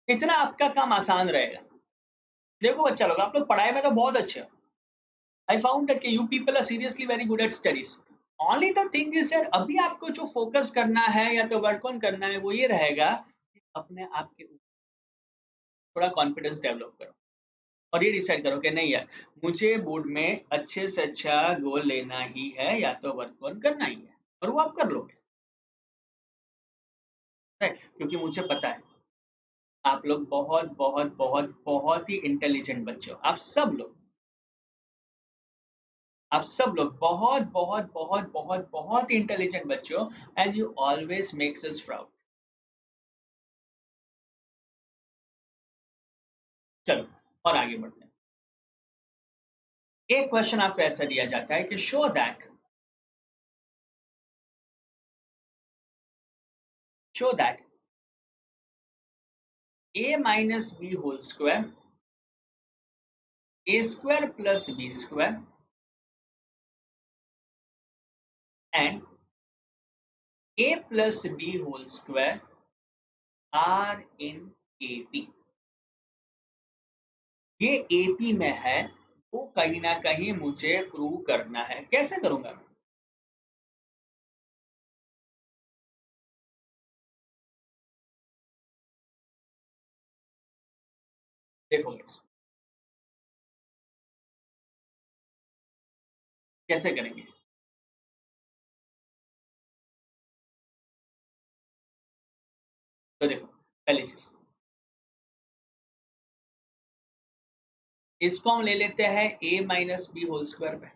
इतना आपका काम आसान रहेगा। देखो बच्चा लोग, आप लोग पढ़ाई में तो बहुत अच्छे हो। आई फाउंड दैट कि you people are seriously very good at studies. Only the thing is that अभी आपको जो फोकस करना है या तो वर्क ऑन करना है वो ये रहेगा कि अपने आप के ऊपर थोड़ा कॉन्फिडेंस डेवलप करो और ये डिसाइड करो कि नहीं यार, मुझे बोर्ड में अच्छे से अच्छा गोल लेना ही है या तो वर्क ऑन करना ही है, और वो आप कर लोगे। राइट, क्योंकि मुझे पता है आप लोग बहुत ही इंटेलिजेंट बच्चे हो। आप सब लोग बहुत ही इंटेलिजेंट बच्चे हो, and you always makes us proud. चलो और आगे बढ़ते हैं। एक क्वेश्चन आपको ऐसा दिया जाता है कि show that a minus b whole square, a square plus b square and a plus b whole square are in AP। ये AP में है, वो कहीं ना कहीं मुझे प्रूव करना है। कैसे करूंगा मैं? देखो guys, कैसे करेंगे? तो देखो, पहली चीज इसको हम ले लेते हैं a minus b whole square पे।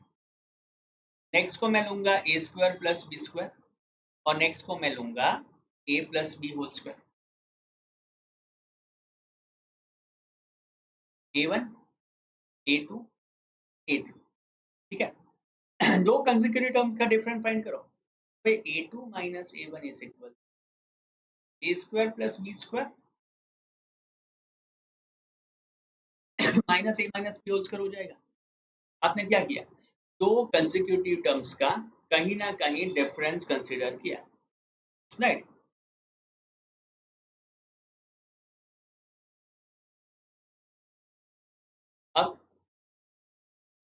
नेक्स्ट को मैं लूंगा a square plus b square, और नेक्स्ट को मैं लूंगा a plus b whole square. A1 A2 A3। ठीक है, दो कंसेक्यूटिव टर्म का डिफरेंस फाइंड करो। तो A2 minus A1 is equal a square plus b square minus a minus b whole square हो जाएगा। आपने क्या किया, दो कंसेक्यूटिव टर्म्स का कहीं ना कहीं डिफरेंस कंसीडर किया। राइट, अब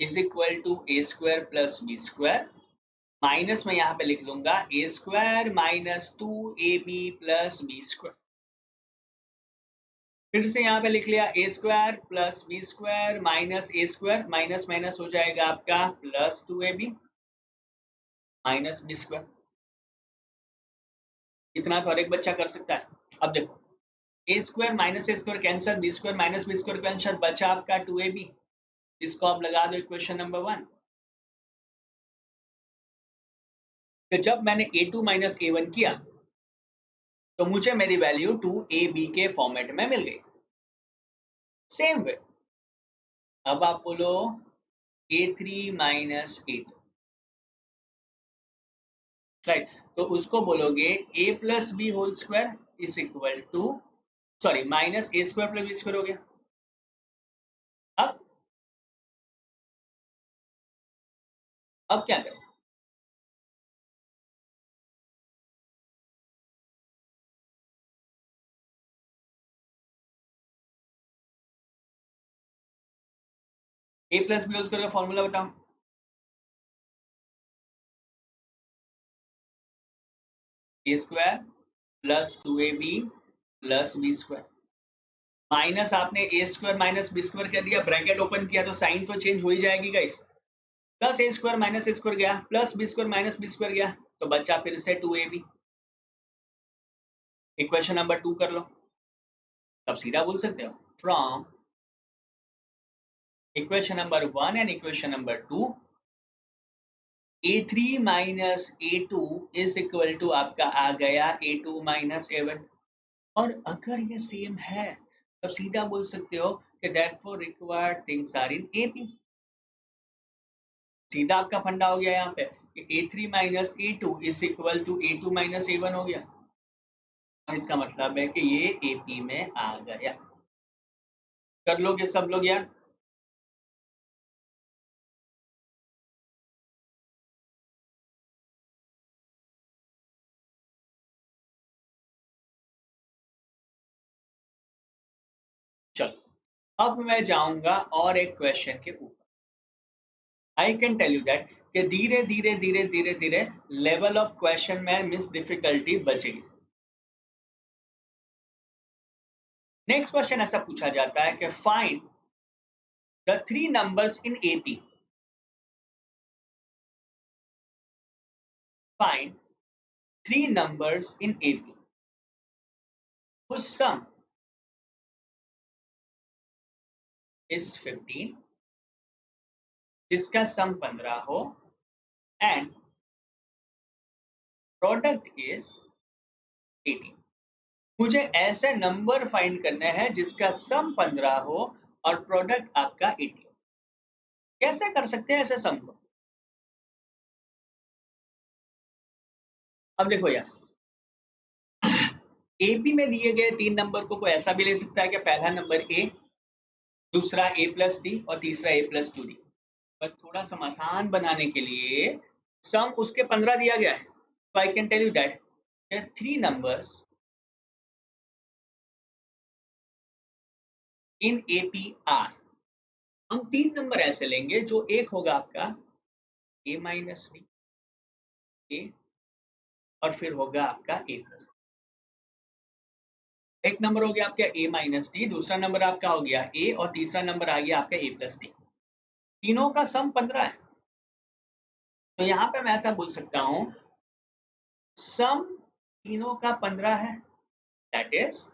is equal to a square plus b square, minus में यहाँ पे लिख लूंगा a square minus 2ab plus b square. फिर से यहाँ पे लिख लिया a square plus b square minus a square, minus minus हो जाएगा आपका plus 2ab minus b square. इतना तो हर एक बच्चा कर सकता है। अब देखो, a square minus a square cancel, b square minus b square cancel, बचा आपका 2ab, जिसको आप लगा दो इक्वेशन नंबर 1। तो जब मैंने a2 माइनस a1 किया तो मुझे मेरी वैल्यू 2ab के फॉर्मेट में मिल गई। सेम वे अब आप बोलो a3 माइनस a2, राइट, तो उसको बोलोगे a plus b whole square is equal to, sorry, minus a square plus b square हो गया। अब क्या करें? A plus b whole square का फॉर्मूला बताओ। A square plus 2ab plus b square, minus आपने a square minus b square कर दिया, ब्रैकेट ओपन किया तो साइन तो चेंज हो ही जाएगी guys. Plus a square minus a square गया, plus b square minus b square गया, तो बच्चा फिर से 2ab। इक्वेशन नंबर 2 कर लो, तब सीधा बोल सकते हो from equation number 1 and equation number 2 a3 minus a2 is equal to आपका आ गया a2 माइनस a1। और अगर ये सेम है तब सीधा बोल सकते हो कि therefore required things are in AP। सीधा आपका फंडा हो गया यहाँ पे कि a3 minus a2 is equal to a2 minus a1 हो गया। इसका मतलब है कि ये AP में आ गया। कर लोगे सब लोग यार? चलो अब मैं जाऊंगा और एक क्वेश्चन के ऊपर। I can tell you that कि धीरे धीरे धीरे धीरे धीरे लेवल ऑफ क्वेश्चन में मिस डिफिकल्टी बचेगी। नेक्स्ट क्वेश्चन ऐसा पूछा जाता है कि find the 3 numbers in AP, find 3 numbers in AP whose sum is 15, जिसका सम 15 हो, एंड प्रोडक्ट इज 18। मुझे ऐसे नंबर फाइंड करने हैं जिसका सम 15 हो और प्रोडक्ट आपका 18। कैसे कर सकते हैं ऐसे सम को? अब देखो यार, एपी में दिए गए 3 नंबर को कोई ऐसा भी ले सकता है कि पहला नंबर ए, दूसरा ए प्लस डी और तीसरा ए प्लस 2d। पर थोड़ा सा आसान बनाने के लिए सम उसके 15 दिया गया है, तो I can tell you that 3 numbers in APR। हम 3 नंबर ऐसे लेंगे जो एक होगा आपका a माइनस बी, ए, और फिर होगा आपका a प्लस। एक नंबर हो गया आपका a माइनस डी, दूसरा नंबर आपका हो गया a और तीसरा नंबर आ गया आपका a प्लस डी। तीनों का सम 15 है, तो यहाँ पे मैं ऐसा बोल सकता हूँ सम तीनों का 15 है, that is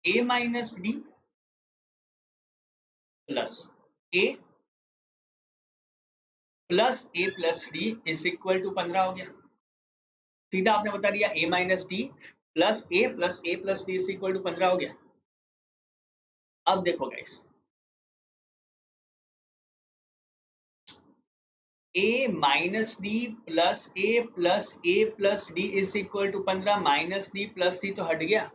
a minus d plus a plus a plus d is equal to 15 हो गया। सीधा आपने बता दिया a minus d plus a plus d is equal to 15 हो गया। अब देखो guys, a minus d plus a plus d is equal to 15, minus d plus d तो हट गया,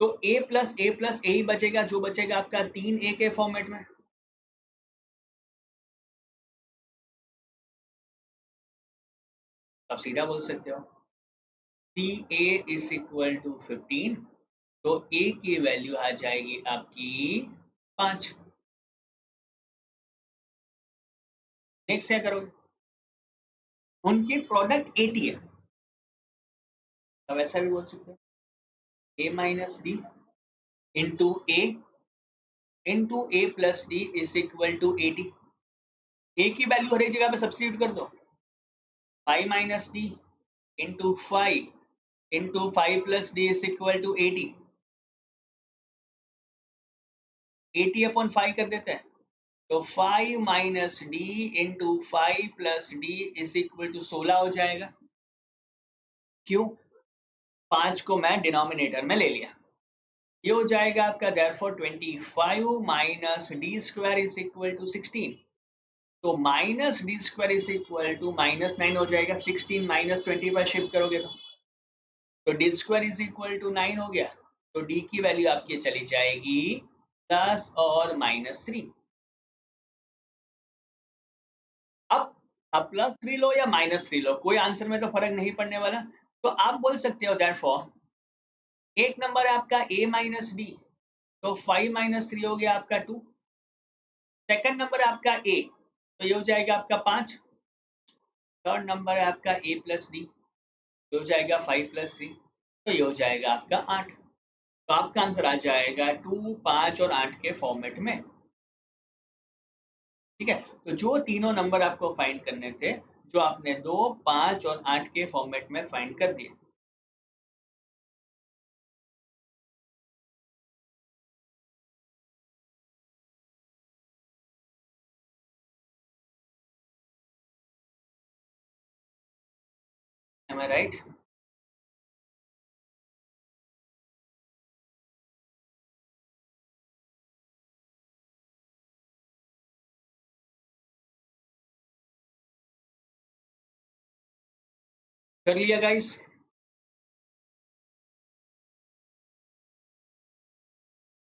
तो a प्लस ए ही बचेगा, जो बचेगा आपका 3a के फॉर्मेट में। अब सीधा बोल सकते हो 3a इज इक्वल टू 15, तो a की वैल्यू आ जाएगी आपकी 5। नेक्स्ट क्या करोगे? उनकी प्रोडक्ट 80 है, अब ऐसा भी बोल सकते हो a minus d into a plus d is equal to 80। A की वैल्यू हर एक जगह पे सब्स्टिट्यूट कर दो, 5 minus d into 5 into 5 plus d is equal to 80। 80 upon 5 कर देते हैं, तो 5 minus d into 5 plus d is equal to 16 हो जाएगा। क्यों? 5 को मैं डिनोमिनेटर में ले लिया। ये हो जाएगा आपका therefore 25 minus d square is equal to 16। तो minus d square is equal to -9 हो जाएगा। 16 माइनस 20 पर शिफ्ट करोगे तो d square is equal to 9 हो गया। तो डी की वैल्यू आपकी चली जाएगी प्लस और -3। अब +3 लो या -3 लो, कोई आंसर में तो फर्क नहीं पड़ने वाला। तो आप बोल सकते हो देयरफॉर एक नंबर है आपका a माइनस डी, तो 5 माइनस 3 हो गया आपका 2। सेकंड नंबर है आपका a, तो ये हो जाएगा आपका 5। थर्ड नंबर है आपका a प्लस डी, ये हो जाएगा 5 प्लस 3, तो ये हो जाएगा आपका 8। तो आपका आंसर आ जाएगा 2, 5 और 8 के फॉर्मेट में। ठीक है, तो जो तीनों नंबर आपको फाइंड करने थे, जो आपने 2, 5 और 8 के फॉर्मेट में फाइंड कर दिए। Am I right? कर लिया गाइस?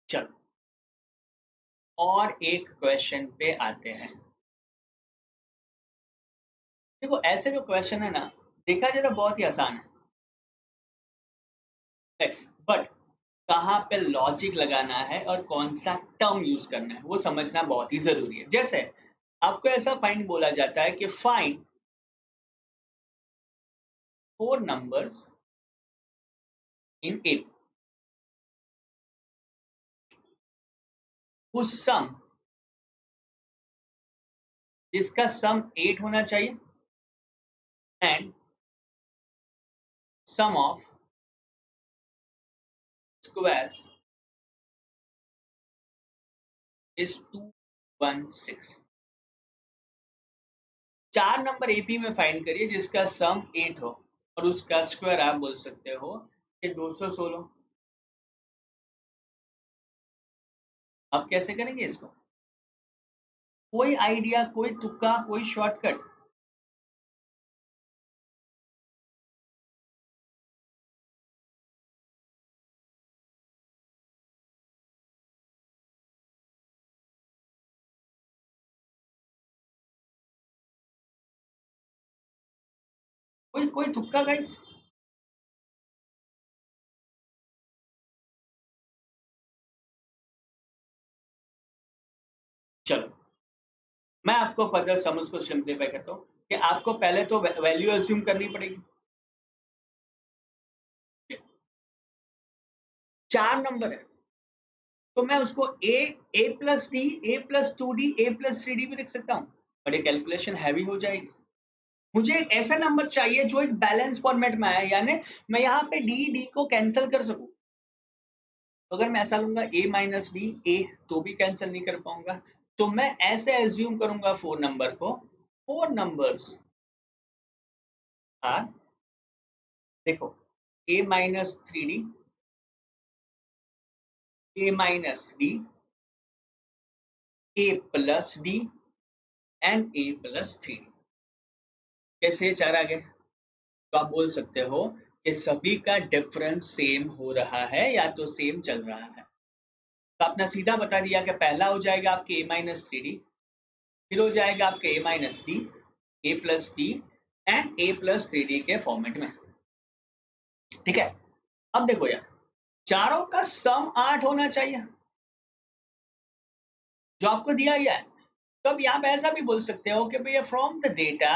चलो और एक क्वेश्चन पे आते हैं। देखो ऐसे जो क्वेश्चन है ना, देखा जाए तो बहुत ही आसान है, बट कहाँ पे लॉजिक लगाना है और कौन सा टर्म यूज करना है वो समझना बहुत ही जरूरी है। जैसे आपको ऐसा फाइंड बोला जाता है कि find 4 numbers in 8 whose sum, जिसका सम 8 होना चाहिए, and sum of squares is 216। 4 number AP में फाइंड करिए जिसका सम 8 हो और उसका स्क्वायर आप बोल सकते हो कि 216। अब कैसे करेंगे इसको? कोई आइडिया, कोई तुक्का, कोई शॉर्टकट? कोई कोई तुक्का गाइस? चलो मैं आपको फर्दर समझ को सिंप्लीफाई करता हूँ कि आपको पहले तो वैल्यू अज्यूम करनी पड़ेगी। 4 नंबर है तो मैं उसको ए प्लस डी, ए प्लस 2d, ए प्लस 3d भी लिख सकता हूँ, पर ये कैलकुलेशन हैवी हो जाएगी। मुझे एक ऐसा नंबर चाहिए जो एक बैलेंस फॉर्मेट में आए, यानी मैं यहाँ पे डी को कैंसिल कर सकूं। अगर मैं ऐसा लूंगा a माइनस डी ए, तो भी कैंसिल नहीं कर पाऊंगा। तो मैं ऐसे एज्यूम करूंगा 4 नंबर को, 4 नंबर्स आर, देखो a minus 3d, a minus D, a plus D and a plus 3d। कैसे ये 4 आ गए? तो आप बोल सकते हो कि सभी का डिफरेंस सेम हो रहा है या तो सेम चल रहा है। तो आपने सीधा बता दिया कि पहला हो जाएगा आपके a माइनस 3d, फिर हो जाएगा आपके a minus D, a plus D and a plus 3d के फॉर्मेट में। ठीक है, अब देखो यार, चारों का सम 8 होना चाहिए जो आपको दिया गया है। तो अब यहाँ पे ऐसा भी बोल सकते हो कि भैया from the data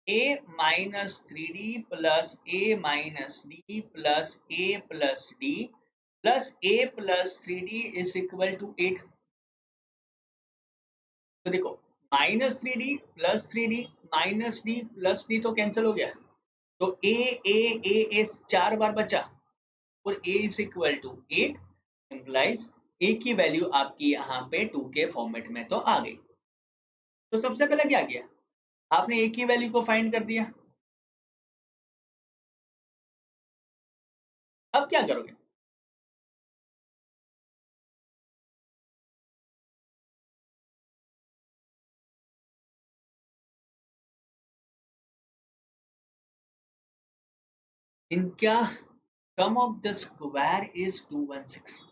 a minus 3d plus a minus d plus a plus d plus a plus 3d is equal to 8। तो देखो -3d plus 3d minus d plus d तो कैंसिल हो गया, तो ए 4 बार बचा और a is equal to 8 implies a की वैल्यू आपकी यहाँ पे 2 के फॉर्मेट में तो आ गई। तो सबसे पहले क्या किया आपने a की वैल्यू को फाइंड कर दिया। अब क्या करोगे? इनका sum of the square is 216।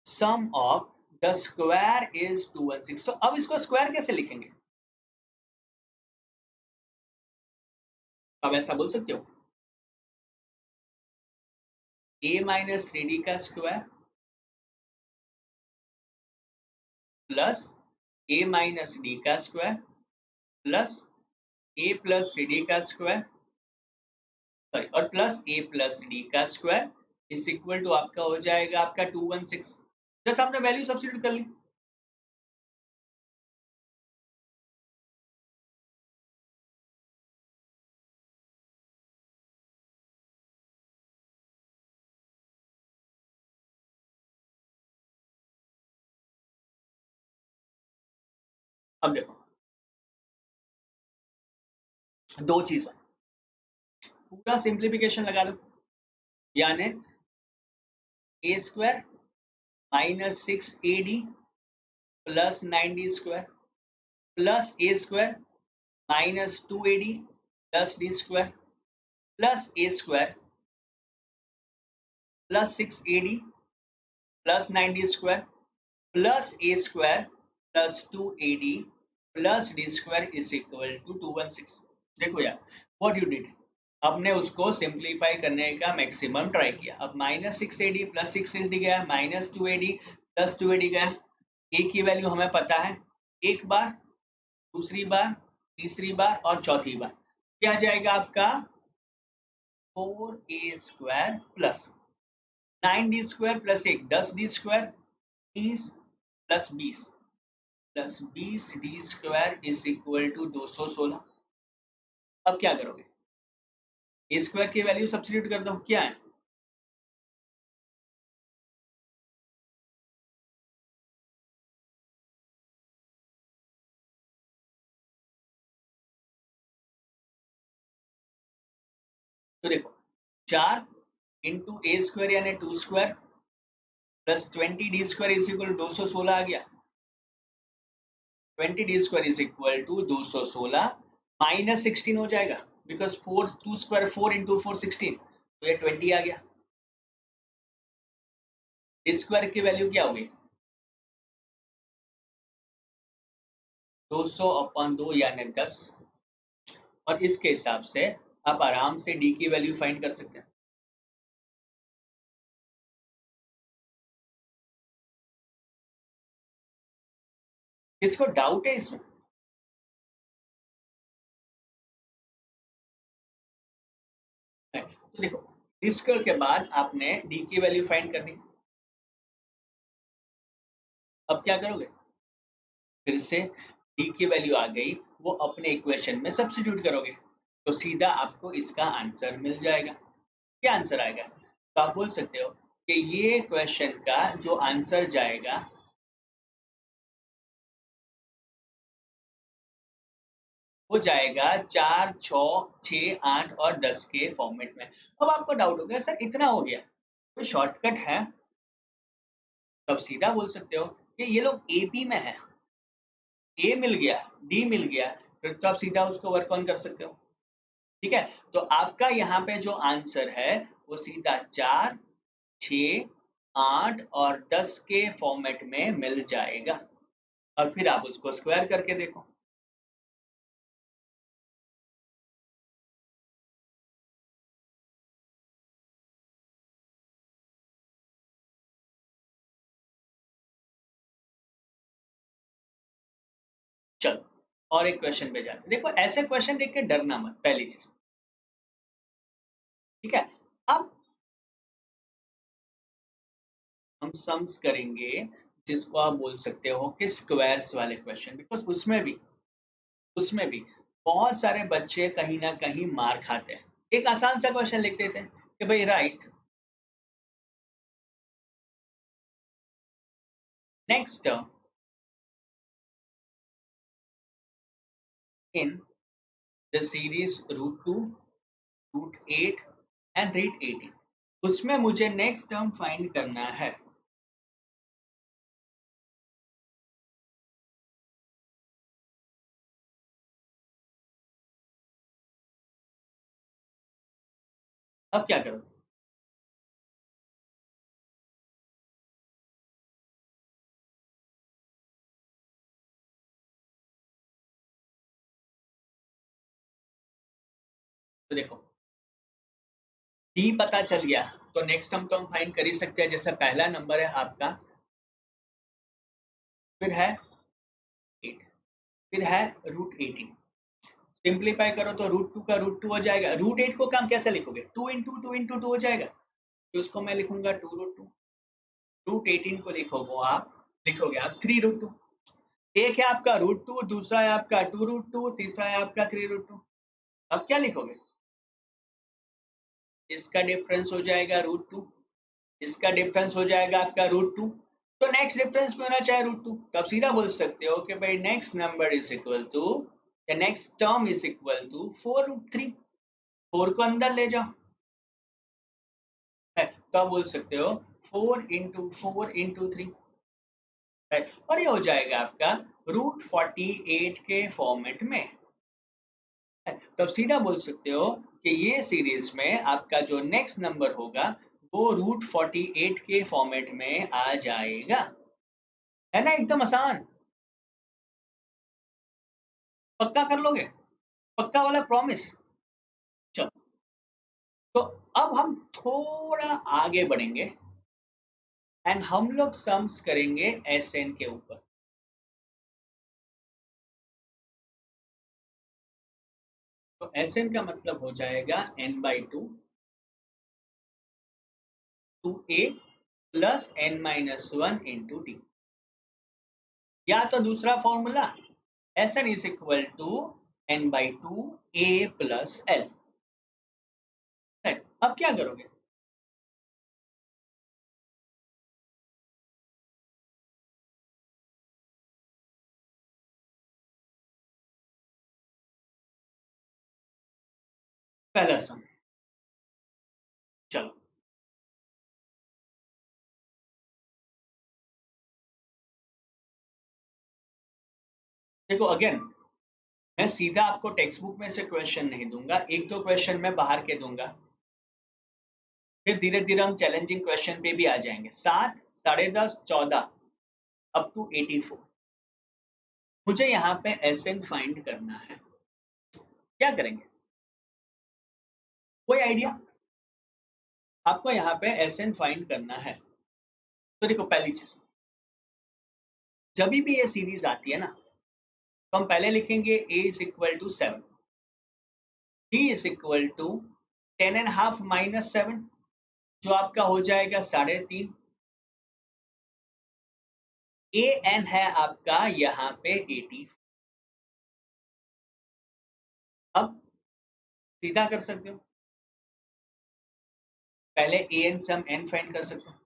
sum of the square is 216। तो अब इसको स्क्वायर कैसे लिखेंगे? अब ऐसा बोल सकते हो a माइनस 3d का square plus a minus d का square plus a plus 3d का स्क्वायर सॉरी और प्लस a प्लस डी का स्क्वायर इज इक्वल टू आपका हो जाएगा आपका 216। जैसे आपने वैल्यू सब्स्टिट्यूट कर ली। अब देखो दो चीज पूरा सिंप्लीफिकेशन लगा लो यानी a square minus 6ad plus 9d square plus a square minus 2ad plus d square plus a square plus 6ad plus 9d square plus a square plus 2ad plus d square is equal to 216। देखो यार what you did आपने उसको simplify करने का maximum try किया। अब minus 6ad plus 6ad गया minus 2ad plus 2ad गया। ए की वैल्यू हमें पता है एक बार दूसरी बार तीसरी बार और चौथी बार क्या जाएगा आपका 4a square plus 9d square plus 1 10d square 30 plus 20 plus 20d square is equal to 216। अब क्या करोगे ए स्क्वायर की वैल्यू सब्स्टिट्यूट कर दो क्या है तो देखो 4 इंटू ए स्क्वायर यानी 2 square plus 20d square is equal 216 आ गया। 20d square is equal to 216 minus 16 हो जाएगा बिकॉज 4 2 स्क्वायर 4 इंटू 4 16 तो ये 20 आ गया। डी स्क्वायर की वैल्यू क्या होगी 200 अपॉन 2 यानी 10 और इसके हिसाब से आप आराम से डी की वैल्यू फाइंड कर सकते हैं। किसको डाउट है इसमें? तो देखो डी स्क्वायर के बाद आपने डी की वैल्यू फाइंड कर दी। अब क्या करोगे फिर से डी की वैल्यू आ गई वो अपने इक्वेशन में सब्स्टिट्यूट करोगे तो सीधा आपको इसका आंसर मिल जाएगा। क्या आंसर आएगा तो आप बोल सकते हो कि ये क्वेश्चन का जो आंसर जाएगा वो जाएगा 4 6 8 और 10 के फॉर्मेट में। अब आपको डाउट हो गया सर इतना हो गया तो शॉर्टकट है तब सीधा बोल सकते हो कि ये लोग एपी में है ए मिल गया डी मिल गया फिर तो आप सीधा उसको वर्क ऑन कर सकते हो। ठीक है तो आपका यहाँ पे जो आंसर है वो सीधा 4 6 8 और 10 के फॉर्मेट में मिल जाएगा और फिर आप उसको स्क्वायर करके देखो। चलो और एक क्वेश्चन पे जाते देखो ऐसे क्वेश्चन देख के डरना मत पहली चीज। ठीक है अब हम सम्स करेंगे जिसको आप बोल सकते हो कि स्क्वायर्स वाले क्वेश्चन बिकॉज उसमें भी बहुत सारे बच्चे कहीं ना कहीं मार खाते हैं। एक आसान सा क्वेश्चन लिख देते हैं कि भाई right next term in the series √2, √8 and √18, उसमें मुझे नेक्स्ट टर्म फाइंड करना है। अब क्या करो? तो देखो डी पता चल गया तो नेक्स्ट टर्म तो हम फाइंड कर ही सकते हैं। जैसे पहला नंबर है आपका, फिर है 8, फिर है √18, सिंप्लीफाई करो तो √2 का √2 हो जाएगा। √8 को काम कैसे लिखोगे? 2 into 2 हो जाएगा, तो उसको मैं लिखूंगा 2√2। √18 को लिखोगे आप 3√2। एक है आपका √2, दूसरा है आपका 2√2, तीसरा है आपका 3√2। अब क्या लिखोगे? इसका डिफरेंस हो जाएगा √2, इसका डिफरेंस हो जाएगा आपका √2। तो नेक्स्ट डिफरेंस में होना चाहिए √2, तो आप सीधा बोल सकते हो कि भाई next number is equal to या next term is equal to 4√3। 4 को अंदर ले जाओ है, तो आप बोल सकते हो 4 into 4 into 3, राइट। और ये हो जाएगा आपका √48 के फॉर्मेट में है। तो आप सीधा बोल सकते हो कि ये सीरीज में आपका जो नेक्स्ट नंबर होगा वो √48 के फॉर्मेट में आ जाएगा। है ना, एकदम आसान। पक्का कर लोगे? पक्का वाला प्रॉमिस? चलो, तो अब हम थोड़ा आगे बढ़ेंगे एंड हम लोग सम्स करेंगे एस एन के ऊपर। तो एस एन का मतलब हो जाएगा n/2 2a plus n-1 into D, या तो दूसरा formula S n is equal to n/2 a plus l. अब क्या करोगे? पहला सम, चलो देखो अगेन मैं सीधा आपको टेक्स्ट बुक में से क्वेश्चन नहीं दूंगा, एक दो क्वेश्चन मैं बाहर के दूंगा, फिर धीरे धीरे हम चैलेंजिंग क्वेश्चन पे भी आ जाएंगे। 7, 10.5, 14 अप टू 84। मुझे यहाँ पे एस एन फाइंड करना है। क्या करेंगे? कोई आइडिया? आपको यहाँ पे एस एन फाइंड करना है। तो देखो पहली चीज, जब भी ये सीरीज आती है ना, तो हम पहले लिखेंगे a is equal to 7, d is equal to 10.5 minus 7, जो आपका हो जाएगा 3.5। ए एन है आपका यहाँ पे 80। अब सीधा कर सकते हो, पहले ए एन से हम एन फाइंड कर सकते हैं।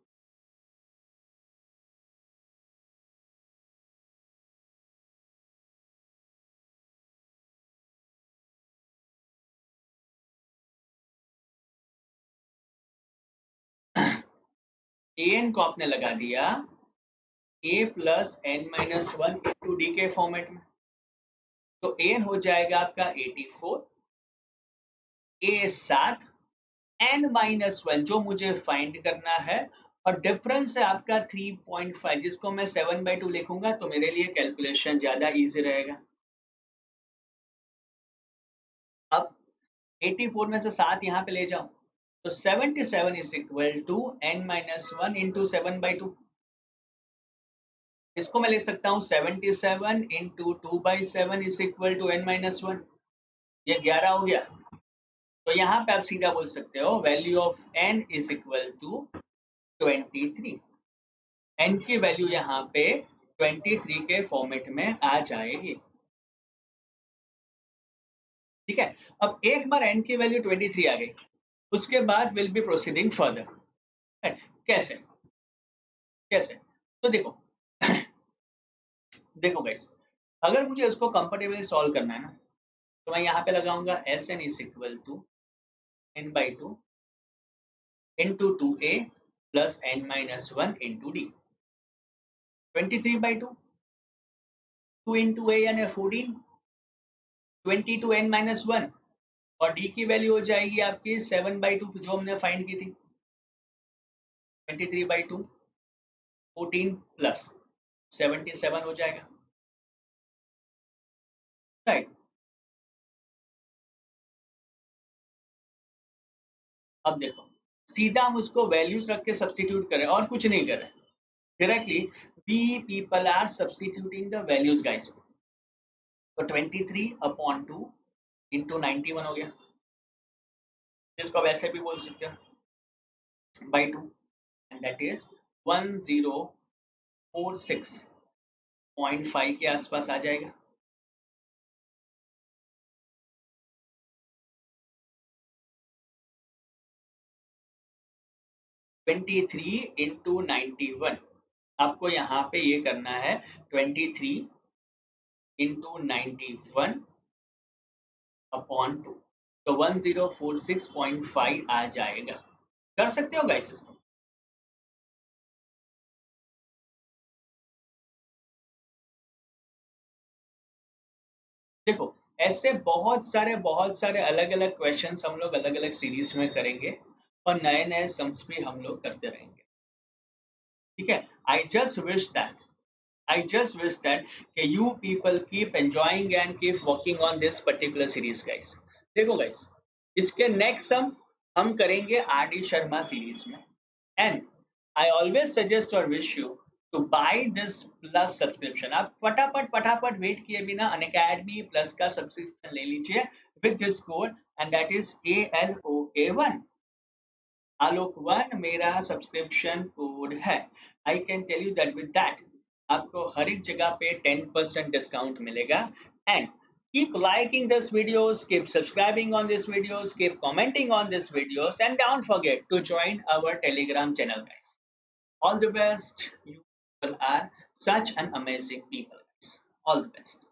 ए एन को आपने लगा दिया ए प्लस n-1 इंटू डी के फॉर्मेट में, तो ए एन हो जाएगा आपका 84, ए 7, n-1 जो मुझे फाइंड करना है, और डिफरेंस है आपका 3.5, जिसको मैं 7/2 लिखूंगा तो मेरे लिए कैलकुलेशन ज्यादा इजी रहेगा। अब 84 में से 7 यहाँ पे ले जाओ, तो 77 is equal to n-1 into 7/2। इसको मैं लिख सकता हूँ 77 into 2/7 is equal to n-1, ये 11 हो गया। तो यहाँ पे आप सीधा बोल सकते हो value of n is equal to 23। n की वैल्यू यहाँ पे 23 के फॉर्मेट में आ जाएगी। ठीक है, अब एक बार n की वैल्यू 23 आ गई, उसके बाद विल बी प्रोसीडिंग फर्दर। कैसे कैसे? तो देखो देखो गाइस, अगर मुझे इसको कंफर्टेबली सॉल्व करना है ना, तो मैं यहाँ पे लगाऊंगा S n is equal to n/2 into 2a plus n-1 into d. 23/2, 2 into a यानी 14, 20 टू n-1, और डी की वैल्यू हो जाएगी आपकी 7/2 जो हमने फाइंड की थी। 23/2 14 प्लस 77 हो जाएगा, राइट। अब देखो, सीधा हम उसको वैल्यूज रख के सब्सटीट्यूट करें और कुछ नहीं करें, directly we people are substituting the values guys. तो 23/2 इंटू 91 हो गया, जिसको वैसे भी बोल सकते हो बाई 2, एंड दैट इज 1046.5 के आसपास आ जाएगा। 23 इंटू 91, आपको यहाँ पे ये करना है 23 इंटू 91 अपॉन 2, तो 1046.5 आ जाएगा। कर सकते हो गाइस इसको? देखो, ऐसे बहुत सारे अलग अलग क्वेश्चंस हम लोग अलग अलग सीरीज में करेंगे, और नए नए सम्स भी हम लोग करते रहेंगे, ठीक है। I just wish that you people keep enjoying and keep working on this particular series guys। देखो गाइस, इसके नेक्स्ट सम हम करेंगे आर डी शर्मा सीरीज में, एंड आई ऑलवेज सजेस्ट और wish you to buy this plus subscription. आप फटाफट फटाफट wait किए बिना अनअकैडमी प्लस का सब्सक्रिप्शन ले लीजिए with this code, and that is ALOK1। Alok one मेरा सब्सक्रिप्शन कोड है। I can tell you that with that आपको हर एक जगह पे 10% डिस्काउंट मिलेगा। And keep liking this videos, keep subscribing on these videos, keep commenting on these videos, and don't forget to join our Telegram channel, guys. All the best. You people are such an amazing people, guys. All the best.